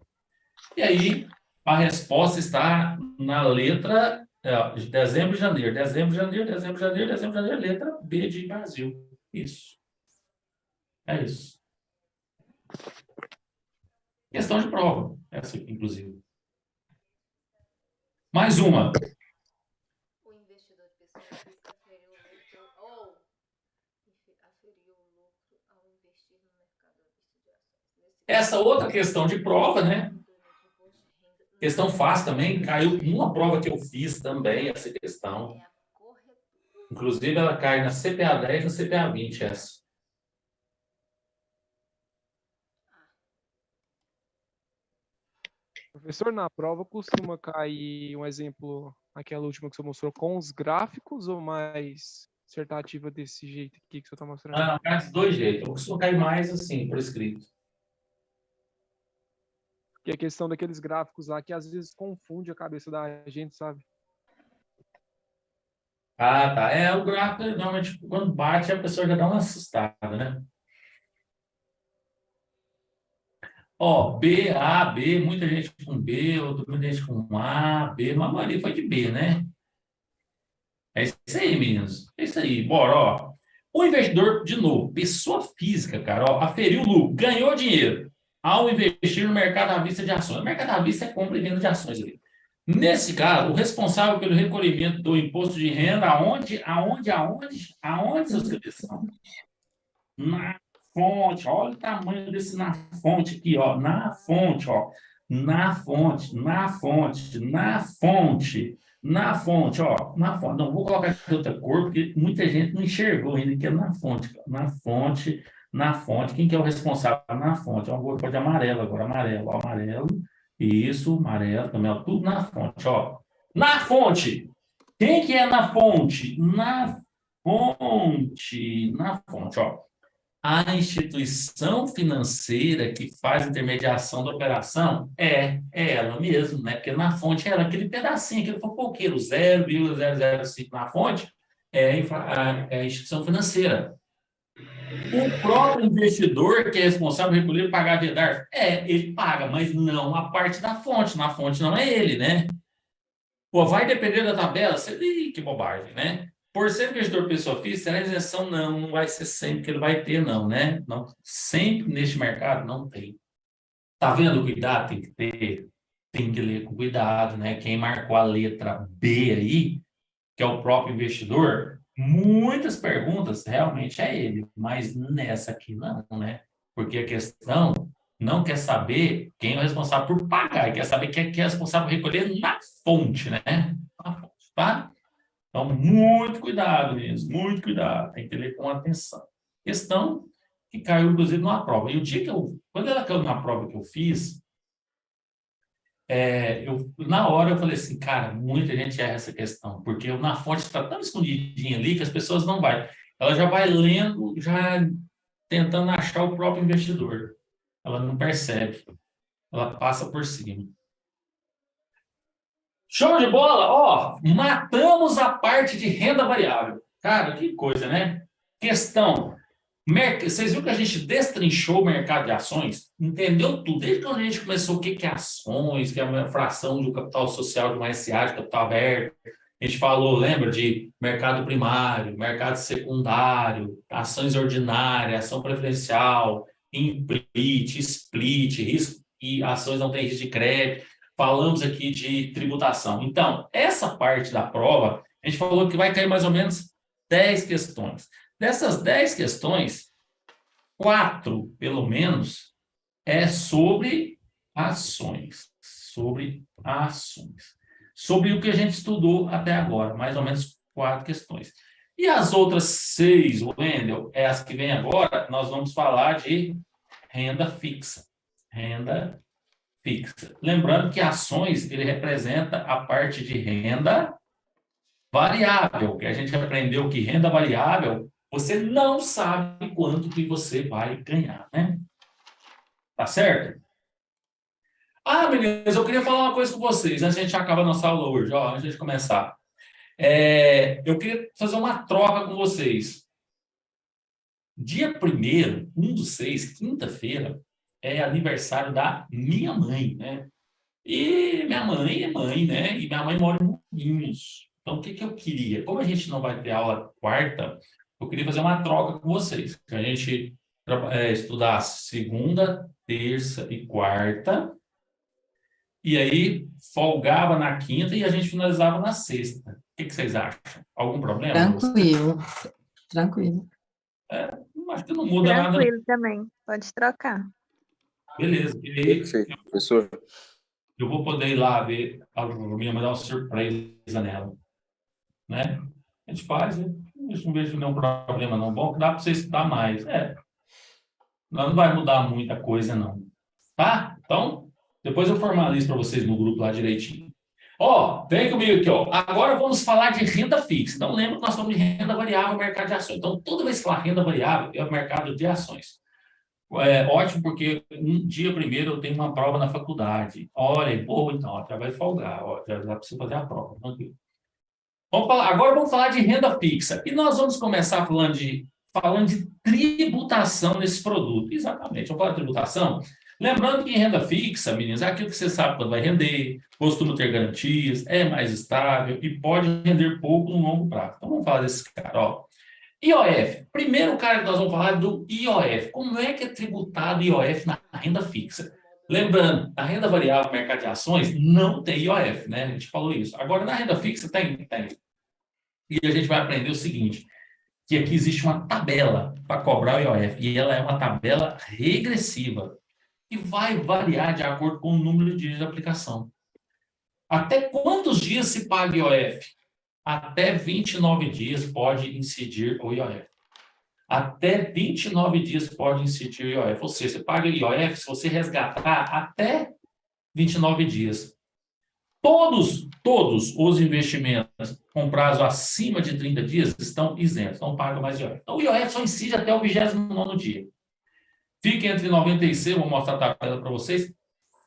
E aí, a resposta está na letra de dezembro e janeiro. Dezembro, janeiro, dezembro, janeiro, dezembro, janeiro, letra B de Brasil. Isso. É isso. Questão de prova. Essa aqui, inclusive. Mais uma. O investidor de pessoa física aferiu o lucro ao investir no mercado à vista de ações. Essa outra questão de prova, né? Questão fácil também. Caiu uma prova que eu fiz também, essa questão. Inclusive, ela cai na CPA 10 e na CPA 20, essa. Professor, na prova costuma cair um exemplo, aquela última que você mostrou, com os gráficos ou mais dissertativa desse jeito aqui que você está mostrando? Ah, cai dos 2 jeitos. Eu costumo cair mais assim, por escrito. Que é a questão daqueles gráficos lá que às vezes confunde a cabeça da gente, sabe? Ah, tá. O gráfico, normalmente, quando bate, a pessoa já dá uma assustada, né? Ó, B, A, B, muita gente com B, muita gente com A, B, mas a maioria foi de B, né? É isso aí, meninos. É isso aí. Bora, ó. O investidor, de novo, pessoa física, cara, ó, aferiu o lucro, ganhou dinheiro ao investir no mercado à vista de ações. O mercado à vista é compra e venda de ações ali. Nesse caso, o responsável pelo recolhimento do imposto de renda, aonde, seus cabeção? Na fonte, olha o tamanho desse na fonte aqui, ó, na fonte, ó, na fonte, na fonte, na fonte, na fonte, ó, na fonte. Não vou colocar aqui outra cor, porque muita gente não enxergou ainda que é na fonte, na fonte, na fonte. Quem que é o responsável? Na fonte. Ó, vou de amarelo agora, amarelo, ó, amarelo, isso, amarelo também, ó, tudo na fonte, ó. Na fonte! Quem que é na fonte? Na fonte, ó. A instituição financeira que faz intermediação da operação é ela mesma, né? Porque na fonte era aquele pedacinho, aquele fofoqueiro, 0,005 na fonte, é a instituição financeira. O próprio investidor, que é responsável por recolher, pagar a VEDAR, ele paga, mas não a parte da fonte. Na fonte não é ele, né? Pô, vai depender da tabela? Ih, que bobagem, né? Por ser investidor pessoa física, a isenção não vai ser sempre que ele vai ter, não, né? Não, sempre neste mercado não tem. Tá vendo o cuidado? Tem que ter, tem que ler com cuidado, né? Quem marcou a letra B aí, que é o próprio investidor, muitas perguntas realmente é ele, mas nessa aqui não, né? Porque a questão não quer saber quem é o responsável por pagar, quer saber quem é responsável por recolher na fonte, né? Na fonte, tá? Então, muito cuidado mesmo, muito cuidado. Tem que ler com atenção. Questão que caiu, inclusive, numa prova. E o dia que quando ela caiu na prova que eu fiz, na hora eu falei assim, cara, muita gente erra essa questão, porque na fonte está tão escondidinha ali que as pessoas não vai. Ela já vai lendo, já tentando achar o próprio investidor. Ela não percebe. Ela passa por cima. Show de bola? Ó, matamos a parte de renda variável. Cara, que coisa, né? Questão. Vocês viram que a gente destrinchou o mercado de ações? Entendeu tudo. Desde quando a gente começou o que é ações, que é uma fração do capital social de uma SA, de capital aberto. A gente falou, lembra, de mercado primário, mercado secundário, ações ordinárias, ação preferencial, implit, split, risco, e ações não têm risco de crédito. Falamos aqui de tributação. Então, essa parte da prova, a gente falou que vai cair mais ou menos 10 questões. Dessas 10 questões, 4, pelo menos, é sobre ações. Sobre ações. Sobre o que a gente estudou até agora, mais ou menos 4 questões. E as outras 6, Wendel, as que vêm agora, nós vamos falar de renda fixa. Renda fixa. Lembrando que ações, ele representa a parte de renda variável, que a gente aprendeu que renda variável, você não sabe quanto que você vai ganhar, né? Tá certo? Ah, meninas, eu queria falar uma coisa com vocês, antes de a gente acabar a nossa aula hoje, ó, antes de começar. Eu queria fazer uma troca com vocês. Dia 1º, 1/6, quinta-feira, é aniversário da minha mãe, né? E minha mãe é mãe, né? E minha mãe mora em Morrinhos. Então, o que eu queria? Como a gente não vai ter aula quarta, eu queria fazer uma troca com vocês. Que a gente estudar segunda, terça e quarta. E aí, folgava na quinta e a gente finalizava na sexta. O que vocês acham? Algum problema? Tranquilo, tranquilo. Acho que não muda nada. Tranquilo também, pode trocar. Beleza. E aí, Perfeito, professor. eu vou poder ir lá ver a minha mãe dar uma surpresa nela. Né? A gente faz, né? Eu não vejo nenhum problema, não. Bom, que dá para você estudar mais. Não vai mudar muita coisa, não. Tá? Então, depois eu formalizo para vocês no grupo lá direitinho. Ó, vem comigo aqui, ó. Agora vamos falar de renda fixa. Então, lembra que nós estamos de renda variável, mercado de ações. Então, toda vez que falar renda variável, é o mercado de ações. Ótimo, porque um dia primeiro eu tenho uma prova na faculdade. Olha, boa, então, já vai folgar. Ó, já precisa fazer a prova. Tranquilo. Agora vamos falar de renda fixa. E nós vamos começar falando de tributação desse produto. Exatamente. Vamos falar de tributação. Lembrando que em renda fixa, meninos, é aquilo que você sabe quando vai render, costuma ter garantias, é mais estável e pode render pouco no longo prazo. Então, vamos falar desse cara, ó. IOF. Primeiro, cara, que nós vamos falar do IOF. Como é que é tributado IOF na renda fixa? Lembrando, na renda variável, mercado de ações, não tem IOF, né? A gente falou isso. Agora, na renda fixa, tem. E a gente vai aprender o seguinte, que aqui existe uma tabela para cobrar o IOF, e ela é uma tabela regressiva, e vai variar de acordo com o número de dias de aplicação. Até quantos dias se paga IOF? Até 29 dias pode incidir o IOF. Até 29 dias pode incidir o IOF. Ou seja, você paga IOF se você resgatar até 29 dias. Todos os investimentos com prazo acima de 30 dias estão isentos, não pagam mais IOF. Então, o IOF só incide até o 29º dia. Fica entre 96, vou mostrar a tabela para vocês.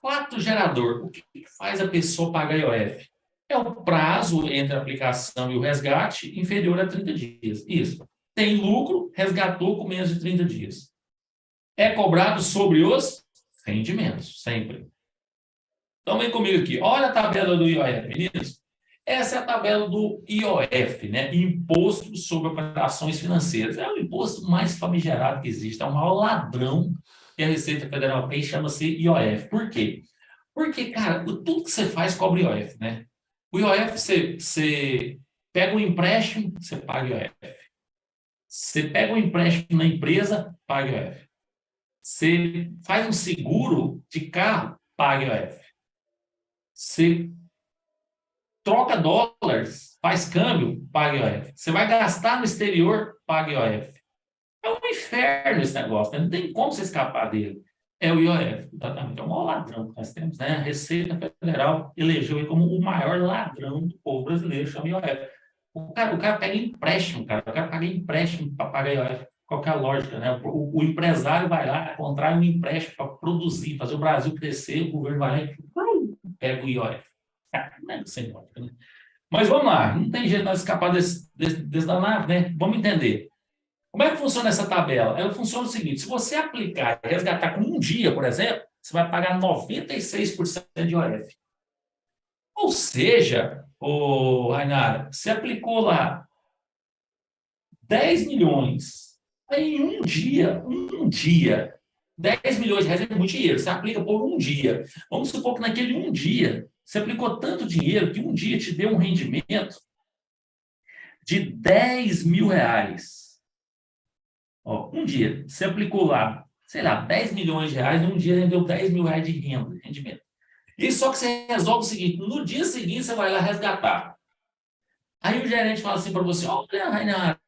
Fato gerador. O que faz a pessoa pagar IOF? É o prazo entre a aplicação e o resgate inferior a 30 dias. Isso. Tem lucro, resgatou com menos de 30 dias. É cobrado sobre os rendimentos, sempre. Então, vem comigo aqui. Olha a tabela do IOF, meninos. Essa é a tabela do IOF, né? Imposto sobre Operações Financeiras. É o imposto mais famigerado que existe. É o maior ladrão que a Receita Federal tem, chama-se IOF. Por quê? Porque, cara, tudo que você faz cobra IOF, né? O IOF, você pega um empréstimo, você paga IOF. Você pega um empréstimo na empresa, paga IOF. Você faz um seguro de carro, paga IOF. Você troca dólares, faz câmbio, paga IOF. Você vai gastar no exterior, paga IOF. É um inferno esse negócio, né? Não tem como você escapar dele. É o IOF, exatamente. É o maior ladrão que nós temos, né? A Receita Federal elegeu ele como o maior ladrão do povo brasileiro, chama IOF. O cara pega empréstimo, cara. O cara paga empréstimo para pagar IOF. Qual que é a lógica, né? O empresário vai lá, contrai um empréstimo para produzir, fazer o Brasil crescer, o governo vai lá e pega o IOF. Não é sem lógica, né? Mas vamos lá, não tem jeito de nós escapar desse danado, né? Vamos entender. Como é que funciona essa tabela? Ela funciona o seguinte: se você aplicar e resgatar com um dia, por exemplo, você vai pagar 96% de IOF. Ou seja, Rainara, você aplicou lá 10 milhões, aí em um dia, 10 milhões de reais é muito dinheiro, você aplica por um dia. Vamos supor que naquele um dia, você aplicou tanto dinheiro que um dia te deu um rendimento de 10 mil reais. Ó, um dia, você aplicou lá, sei lá, 10 milhões de reais, e um dia rendeu 10 mil reais de renda, de rendimento. E só que você resolve o seguinte: no dia seguinte você vai lá resgatar. Aí o gerente fala assim para você: olha, Rainara,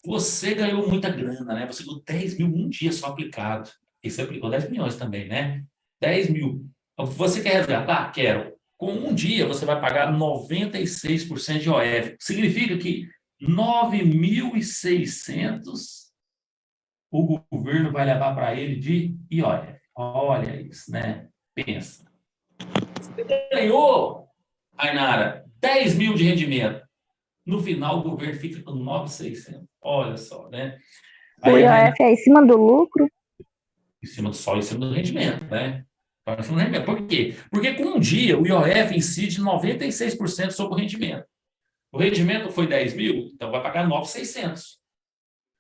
você ganhou muita grana, né? Você ganhou 10 mil um dia só aplicado. E você aplicou 10 milhões também, né? 10 mil. Você quer resgatar? Quero. Com um dia você vai pagar 96% de IOF. Significa que 9.600 o governo vai levar para ele de IOF. Olha isso, né? Pensa. Você ganhou, Ainara, 10 mil de rendimento. No final, o governo fica com 9.600. Olha só, né? O IOF é em cima do lucro? Só em cima do rendimento, né? Por quê? Porque com um dia, o IOF incide 96% sobre o rendimento. O rendimento foi 10 mil, então vai pagar 9.600.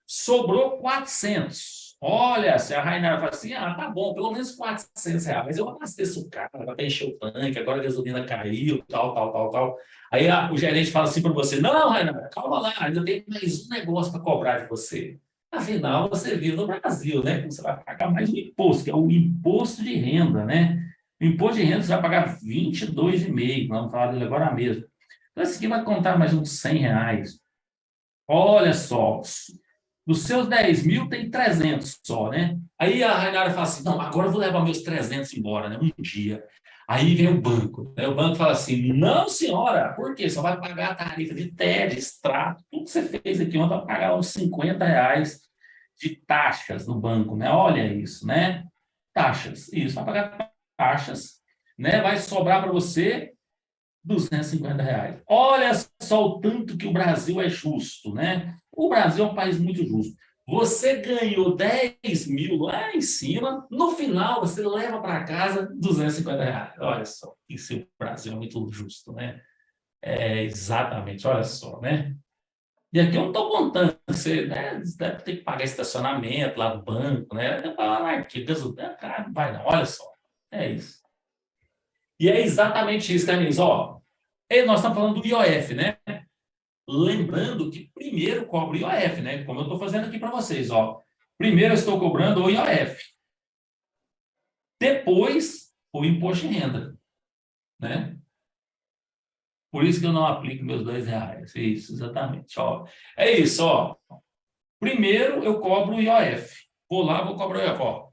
Sobrou 400. Olha, se a Rainara fala assim: tá bom, pelo menos 400 reais, mas eu abasteço o carro, vai encher o tanque, agora a gasolina caiu, tal. Aí o gerente fala assim para você: não, Rainara, calma lá, ainda tem mais um negócio para cobrar de você. Afinal, você vive no Brasil, né? Você vai pagar mais um imposto, que é o imposto de renda, né? O imposto de renda você vai pagar 22,5, vamos falar dele agora mesmo. Então, esse aqui vai contar mais uns 100 reais. Olha só, dos seus 10 mil, tem 300 só, né? Aí a Rainara fala assim: não, agora eu vou levar meus 300 embora, né? Um dia. Aí vem o banco, né? O banco fala assim: não, senhora, por quê? Só vai pagar a tarifa de TED, extrato, tudo que você fez aqui ontem, vai pagar uns 50 reais de taxas no banco, né? Olha isso, né? Taxas, isso, vai pagar taxas, né? Vai sobrar para você 250 reais. Olha só o tanto que o Brasil é justo, né? O Brasil é um país muito justo. Você ganhou 10 mil lá em cima, no final você leva para casa R$ 250. Olha só, isso o Brasil é muito justo, né? Exatamente, olha só, né? E aqui eu não estou contando, você, né, deve ter que pagar estacionamento lá do banco, né? Tem que pagar anarquia, cara, não vai não, olha só, é isso. E é exatamente isso, Carlinhos, ó. Nós estamos falando do IOF, né? Lembrando que primeiro cobra o IOF, né? Como eu estou fazendo aqui para vocês, ó. Primeiro eu estou cobrando o IOF. Depois, o imposto de renda, né? Por isso que eu não aplico meus R$ 2. Isso, exatamente, ó. É isso, ó. Primeiro eu cobro o IOF. Vou lá, vou cobrar o IOF, ó.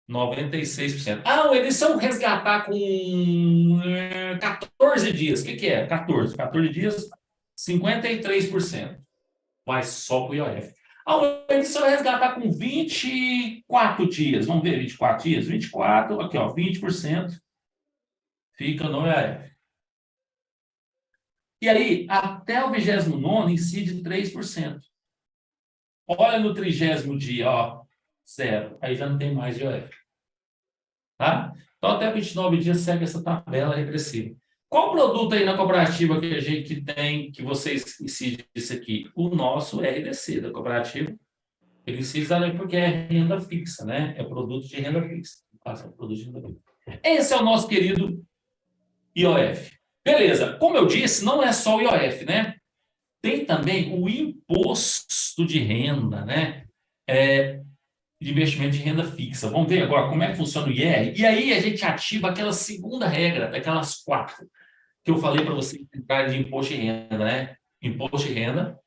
96%. Eles são resgatar com 14 dias. O que é? 14 dias, 53%. Vai só para o IOF. Eles são resgatar com 24 dias. Vamos ver, 24 dias? 24, aqui, ó, 20% fica no IOF. E aí, até o 29º, incide 3%. Olha no 30º dia, ó, 0. Aí já não tem mais IOF. Tá? Então, até 29 dias segue essa tabela regressiva. Qual produto aí na cooperativa que a gente tem, que vocês incidem isso aqui? O nosso RDC da cooperativa. Ele incide também porque é renda fixa, né? É produto de renda fixa. Esse é o nosso querido IOF. Beleza. Como eu disse, não é só o IOF, né? Tem também o imposto de renda, né? De investimento de renda fixa. Vamos ver agora como é que funciona o IR. E aí a gente ativa aquela segunda regra, daquelas 4, que eu falei para vocês de imposto de renda, né? Imposto de renda,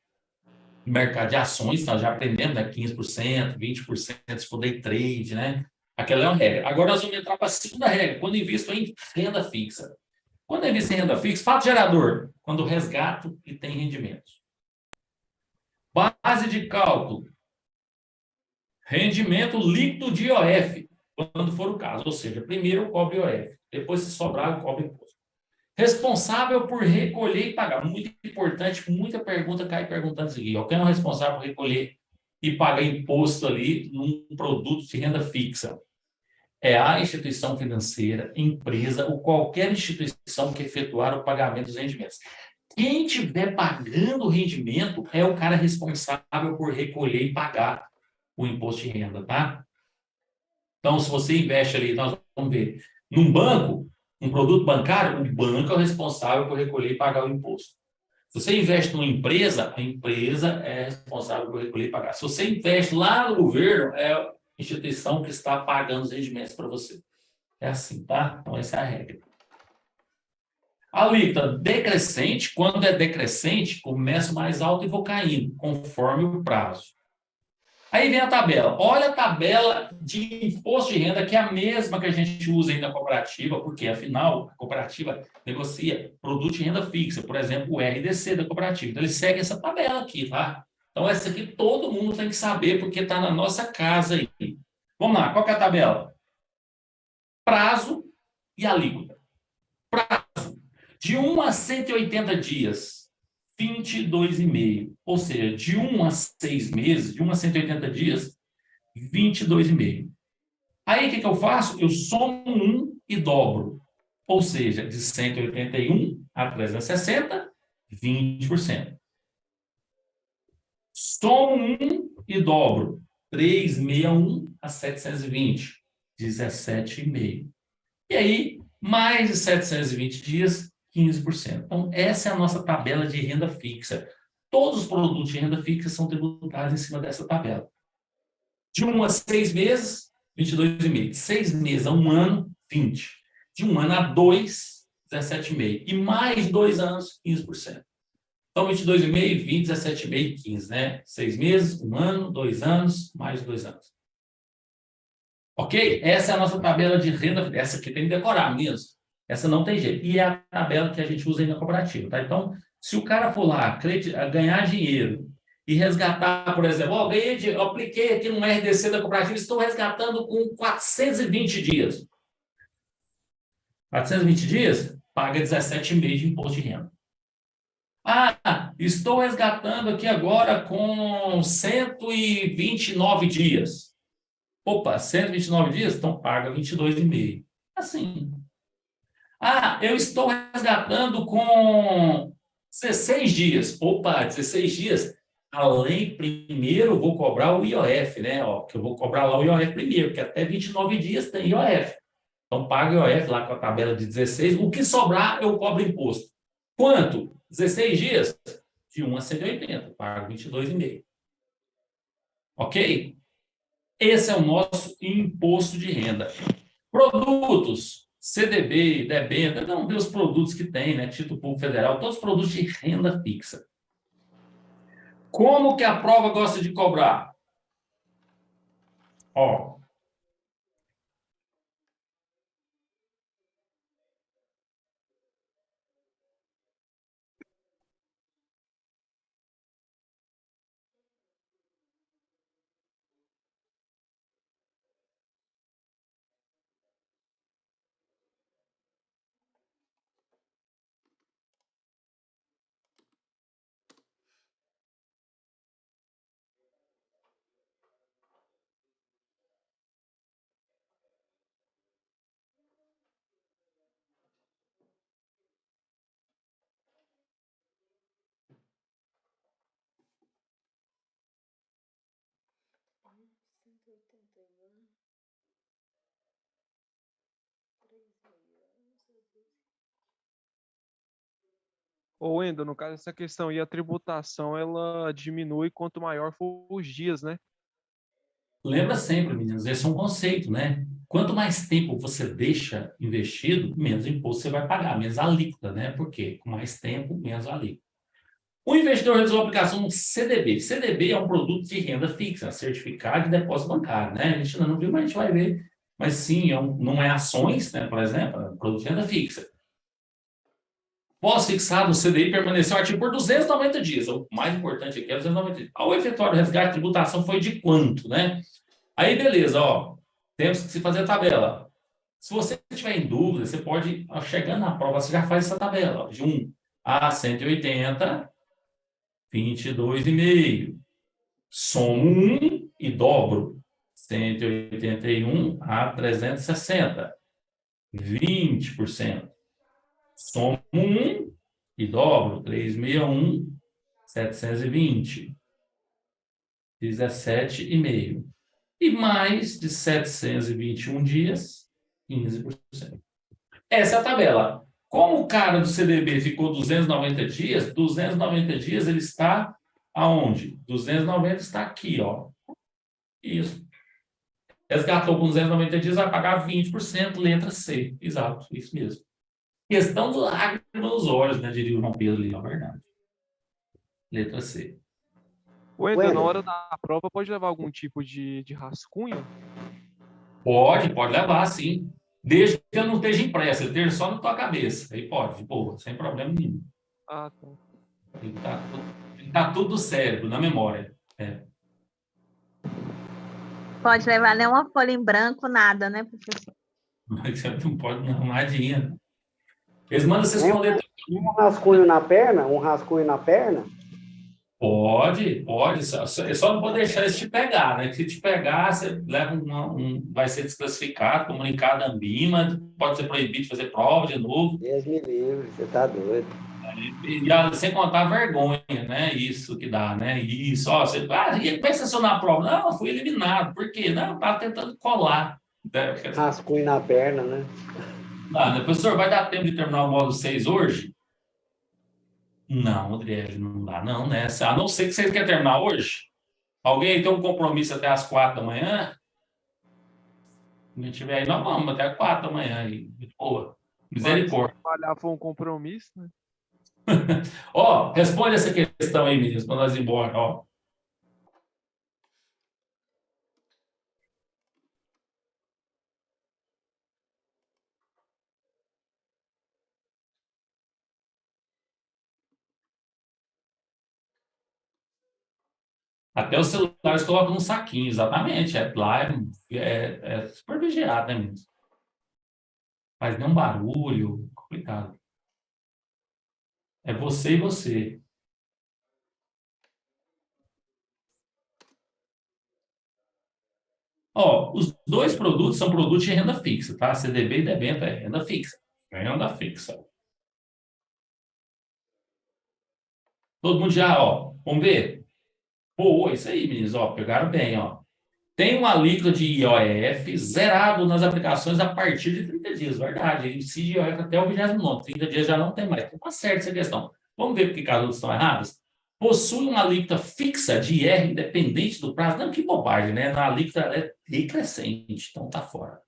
mercado de ações, nós já aprendemos, né? 15%, 20%, se for day trade, né? Aquela é uma regra. Agora nós vamos entrar para a segunda regra, quando invisto em renda fixa. Quando eu invisto em renda fixa, fato gerador, quando resgato e tem rendimentos. Base de cálculo, rendimento líquido de IOF, quando for o caso. Ou seja, primeiro eu cobro IOF, depois, se sobrar, eu cobro imposto. Responsável por recolher e pagar. Muito importante, muita pergunta cai perguntando isso aqui. Quem é o responsável por recolher e pagar imposto ali num produto de renda fixa? É a instituição financeira, empresa ou qualquer instituição que efetuar o pagamento dos rendimentos. Quem estiver pagando o rendimento é o cara responsável por recolher e pagar o imposto de renda, tá? Então, se você investe ali, nós vamos ver, num banco, um produto bancário, o banco é o responsável por recolher e pagar o imposto. Se você investe numa empresa, a empresa é responsável por recolher e pagar. Se você investe lá no governo, é a instituição que está pagando os rendimentos para você. É assim, tá? Então, essa é a regra. A alíquota decrescente, quando é decrescente, começa mais alto e vou caindo, conforme o prazo. Aí vem a tabela. Olha a tabela de imposto de renda, que é a mesma que a gente usa aí na cooperativa, porque, afinal, a cooperativa negocia produto de renda fixa, por exemplo, o RDC da cooperativa. Então, ele segue essa tabela aqui, tá? Então, essa aqui todo mundo tem que saber, porque está na nossa casa aí. Vamos lá, qual que é a tabela? Prazo e alíquota. Prazo. De 1 a 180 dias, 22,5. Ou seja, de 1 a 6 meses, de 1 a 180 dias, 22,5. Aí, o que eu faço? Eu somo 1 e dobro. Ou seja, de 181 a 360, 20%. Somo 1 e dobro. 361 a 720, 17,5. E aí, mais de 720 dias, 15%. Então, essa é a nossa tabela de renda fixa. Todos os produtos de renda fixa são tributados em cima dessa tabela. De 1 a 6 meses, 22,5. De 6 meses a 1 ano, 20. De 1 ano a 2, 17,5. E mais 2 anos, 15%. Então, 22,5, 20, 17,5 e 15, né? 6 meses, 1 ano, 2 anos, mais 2 anos. Ok? Essa é a nossa tabela de renda. Essa aqui tem que decorar mesmo. Essa não tem jeito. E é a tabela que a gente usa aí na cooperativa, tá? Então, se o cara for lá ganhar dinheiro e resgatar, por exemplo, eu apliquei aqui no RDC da cooperativa, estou resgatando com 420 dias. 420 dias, paga 17,5 de imposto de renda. estou resgatando aqui agora com 129 dias. Opa, 129 dias? Então paga 22,5. Assim. Eu estou resgatando com 16 dias. Opa, 16 dias. Além, primeiro, eu vou cobrar o IOF, né? Ó, que eu vou cobrar lá o IOF primeiro, porque até 29 dias tem IOF. Então, paga o IOF lá com a tabela de 16. O que sobrar, eu cobro imposto. Quanto? 16 dias? De 1 a 180. Pago 22,5. Ok? Esse é o nosso imposto de renda. Produtos, CDB, debênture, não ver os produtos que tem, né? Título Público Federal, todos os produtos de renda fixa. Como que a prova gosta de cobrar? Ó, Ou Wendel, no caso, essa questão e a tributação, ela diminui quanto maior for os dias, né? lembra sempre, meninos, esse é um conceito, né? Quanto mais tempo você deixa investido, menos imposto você vai pagar, menos alíquota, né? Por quê? Com mais tempo, menos alíquota. O investidor realizou a aplicação no CDB. CDB é um produto de renda fixa, certificado de depósito bancário, né? A gente ainda não viu, mas a gente vai ver. Mas sim, não é ações, né? Por exemplo, é um produto de renda fixa. Pós-fixado, o CDI permaneceu ativo por 290 dias. O mais importante aqui é 290 dias. Ao efetuar o resgate, a tributação foi de quanto, né? Aí, beleza, ó. Temos que se fazer a tabela. Se você tiver em dúvida, você pode, chegando na prova, você já faz essa tabela. Ó, de 1 a 180, 22,5. Somo 1 e dobro. 181 a 360. 20%. Somo 1 e dobro. 361, 720. 17,5. E mais de 721 dias, 15%. Essa é a tabela. Como o cara do CDB ficou 290 dias, 290 dias ele está aonde? 290 está aqui, ó. Isso. Resgatou com 290 dias, vai pagar 20%, letra C. Exato, isso mesmo. Questão do lágrima nos olhos, né? Diria o João Pedro ali, na verdade. Letra C. Wendel, na hora da prova, pode levar algum tipo de rascunho? Pode levar, sim. Desde que eu não esteja impresso, eu esteja só na tua cabeça. Aí pode, pô, sem problema nenhum. Ah, tá. Tem que tá tudo no cérebro, na memória. Pode levar nenhuma folha em branco, nada, né, professor? Mas você não pode não, nadinha. Eles mandam você esconder. Um rascunho na perna? Um rascunho na perna? Pode. Só não pode deixar eles te pegar, né? Se te pegar, você leva vai ser desclassificado, comunicado à Ambima, pode ser proibido de fazer prova de novo. Deus me livre, você tá doido. E sem contar a vergonha, né? Isso que dá, né? Isso, ó, você, e como é que você acionou a prova? Não, eu fui eliminado. Por quê? Não, estava tentando colar. Rascunho na perna, né? Não, professor, vai dar tempo de terminar o módulo 6 hoje? Não, Adriele, não dá, não, né? A não ser que vocês querem terminar hoje. Alguém tem um compromisso até às 4 da manhã? Se não tiver aí, nós vamos até às 4 da manhã. Aí. Boa. Misericórdia. Se trabalhar for um compromisso, né? Ó, responde essa questão aí, meninos, para nós ir embora, ó. Até os celulares colocam num saquinho, exatamente. Lá é super vigiado, né, meninos? Faz nenhum barulho, complicado. É você e você. Ó, os dois produtos são produtos de renda fixa, tá? CDB e debênture é renda fixa. Renda fixa. Todo mundo já, ó, vamos ver? Pô, isso aí, meninos, ó, pegaram bem, ó. Tem uma alíquota de IOF zerado nas aplicações a partir de 30 dias, verdade. Incide IOF até o 29º, 30 dias já não tem mais. Então, tá certo essa questão. Vamos ver porque que as outras estão erradas? Possui uma alíquota fixa de IR independente do prazo. Não, que bobagem, né? Na alíquota é decrescente, então tá fora.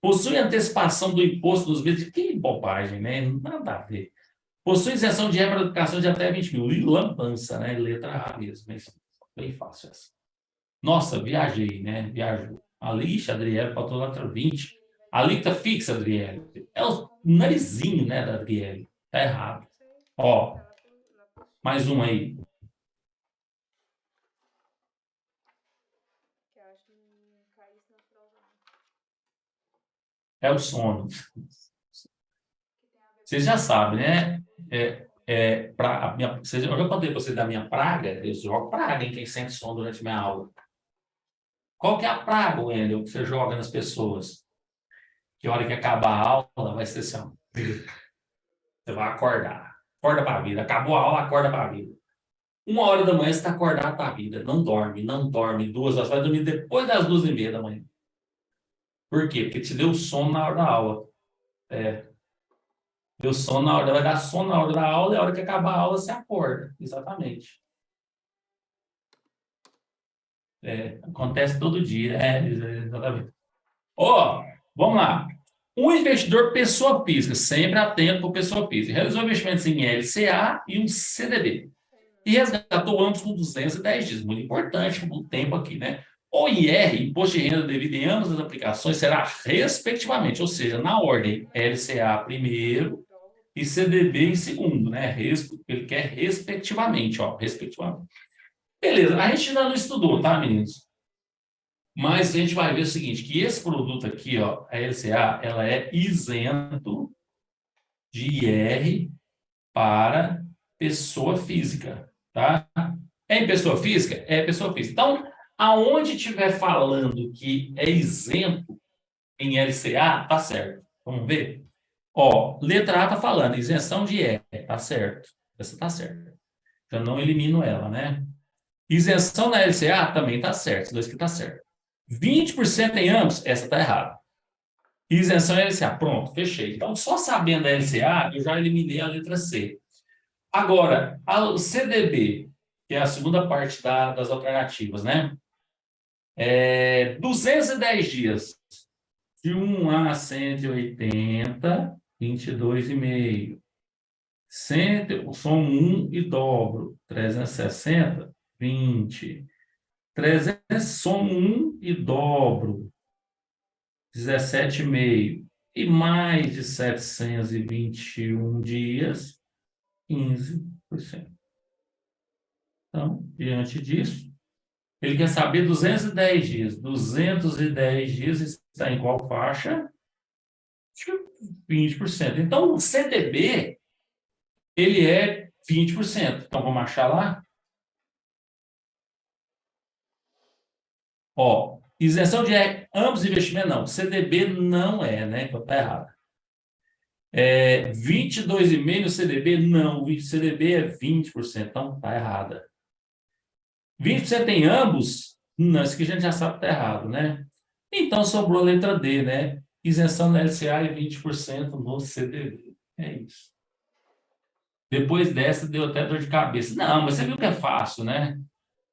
Possui antecipação do imposto dos meses. Que bobagem, né? Nada a ver. Possui isenção de regra de aplicação de até 20 mil. E lambança, né? Letra A mesmo. É bem fácil essa. Nossa, viajei, né? Viajou. Alixa, Adriele, faltou 20. Alíquota fixa, Adriele. É o narizinho, né, da Adriele. Tá errado. Ó, mais um aí. Que eu acho que não cai isso na prova. É o sono. Vocês já sabem, né? Eu já contei para vocês da minha praga. Eu jogo praga em quem sente sono durante minha aula. Qual que é a praga, Wendel, que você joga nas pessoas? Que a hora que acabar a aula vai ser assim, ó. Você vai acordar. Acorda para a vida. Acabou a aula, acorda para a vida. 1h da manhã você está acordado para a vida. Não dorme, não dorme. 2 horas, vai dormir depois das 2h30 da manhã. Por quê? Porque te deu sono na hora da aula. Deu sono na hora, vai dar sono na hora da aula e a hora que acabar a aula você acorda. Exatamente. Acontece todo dia. Exatamente. Ó, vamos lá. Um investidor pessoa física, sempre atento para pessoa física, realizou investimentos em LCA e um CDB. E resgatou ambos com 210 dias. Muito importante, com o tempo aqui, né? O IR, Imposto de Renda Devido em ambas as aplicações, será respectivamente, ou seja, na ordem LCA primeiro e CDB em segundo, né? Ele quer respectivamente, ó, respectivamente. Beleza, a gente ainda não estudou, tá, meninos? Mas a gente vai ver o seguinte, que esse produto aqui, ó, a LCA, ela é isento de IR para pessoa física, tá? É em pessoa física? É pessoa física. Então, aonde estiver falando que é isento em LCA, tá certo. Vamos ver? Ó, letra A tá falando, isenção de IR, tá certo. Essa tá certa. Eu não elimino ela, né? Isenção na LCA também tá certo, os dois que tá certo. 20% em ambos, essa tá errada. Isenção em LCA, pronto, fechei. Então, só sabendo a LCA, eu já eliminei a letra C. Agora, o CDB, que é a segunda parte das alternativas, né? 210 dias. De 1 a 180, 22,5. Somo 1 e dobro. 360, 20. 300, somo 1 e dobro. 17,5. E mais de 721 dias, 15%. Então, diante disso, ele quer saber 210 dias. 210 dias está em qual faixa? 20%. Então, o CDB, ele é 20%. Então, vamos achar lá? Ó, isenção de ambos investimentos, não. CDB não é, né? Então, tá errado. 22,5% no CDB? Não. O CDB é 20%. Então, tá errada. 20% em ambos? Não, isso aqui a gente já sabe que está errado, né? Então, sobrou a letra D, né? Isenção na LCA e 20% no CDB. É isso. Depois dessa, deu até dor de cabeça. Não, mas você viu que é fácil, né?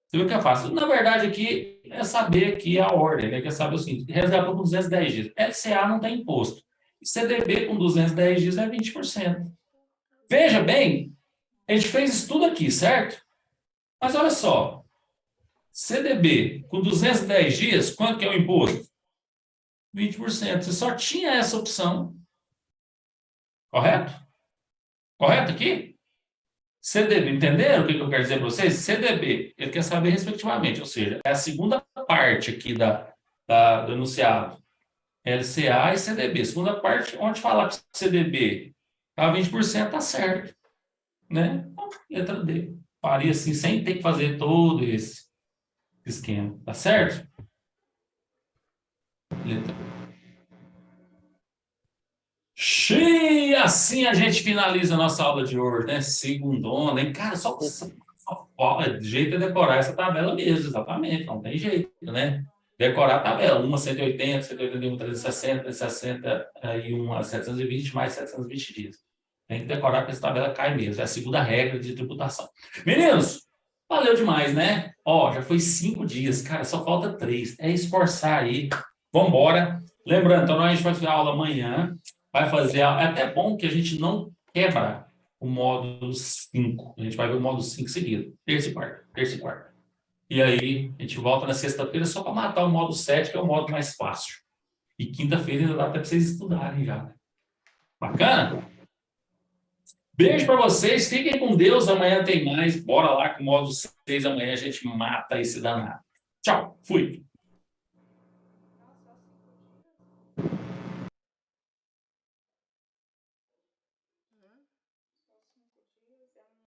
Você viu que é fácil. Na verdade, aqui é saber aqui a ordem, né? Quer saber o seguinte, resgatou com 210 dias. LCA não tem imposto. CDB com 210 dias é 20%. Veja bem, a gente fez isso tudo aqui, certo? Mas olha só, CDB com 210 dias, quanto que é o imposto? 20%. Você só tinha essa opção. Correto? Correto aqui? CDB, entenderam o que eu quero dizer para vocês? CDB, ele quer saber respectivamente, ou seja, é a segunda parte aqui do enunciado. LCA e CDB. Segunda parte, onde falar que CDB tá 20%, tá certo. Né? Então, letra D. Faria assim, sem ter que fazer todo esse esquema. Tá certo? Letra. E assim a gente finaliza a nossa aula de hoje, né? Segundona, hein? Cara, só jeito é decorar essa tabela mesmo, exatamente, não tem jeito, né? Decorar a tabela, uma 180, 181, 360, 360 e uma 720 mais 720 dias. Tem que decorar porque essa tabela cai mesmo, é a segunda regra de tributação. Meninos, valeu demais, né? Ó, já foi 5 dias, cara, só falta 3. É esforçar aí, vambora. Lembrando, então a gente vai fazer aula amanhã, vai fazer, é até bom que a gente não quebra o módulo 5. A gente vai ver o módulo 5 seguido, terça e quarta. E aí, a gente volta na sexta-feira só para matar o módulo 7, que é o módulo mais fácil. E quinta-feira ainda dá até para vocês estudarem já. Bacana? Beijo para vocês, fiquem com Deus, amanhã tem mais. Bora lá com o módulo 6, amanhã a gente mata esse danado. Tchau, fui.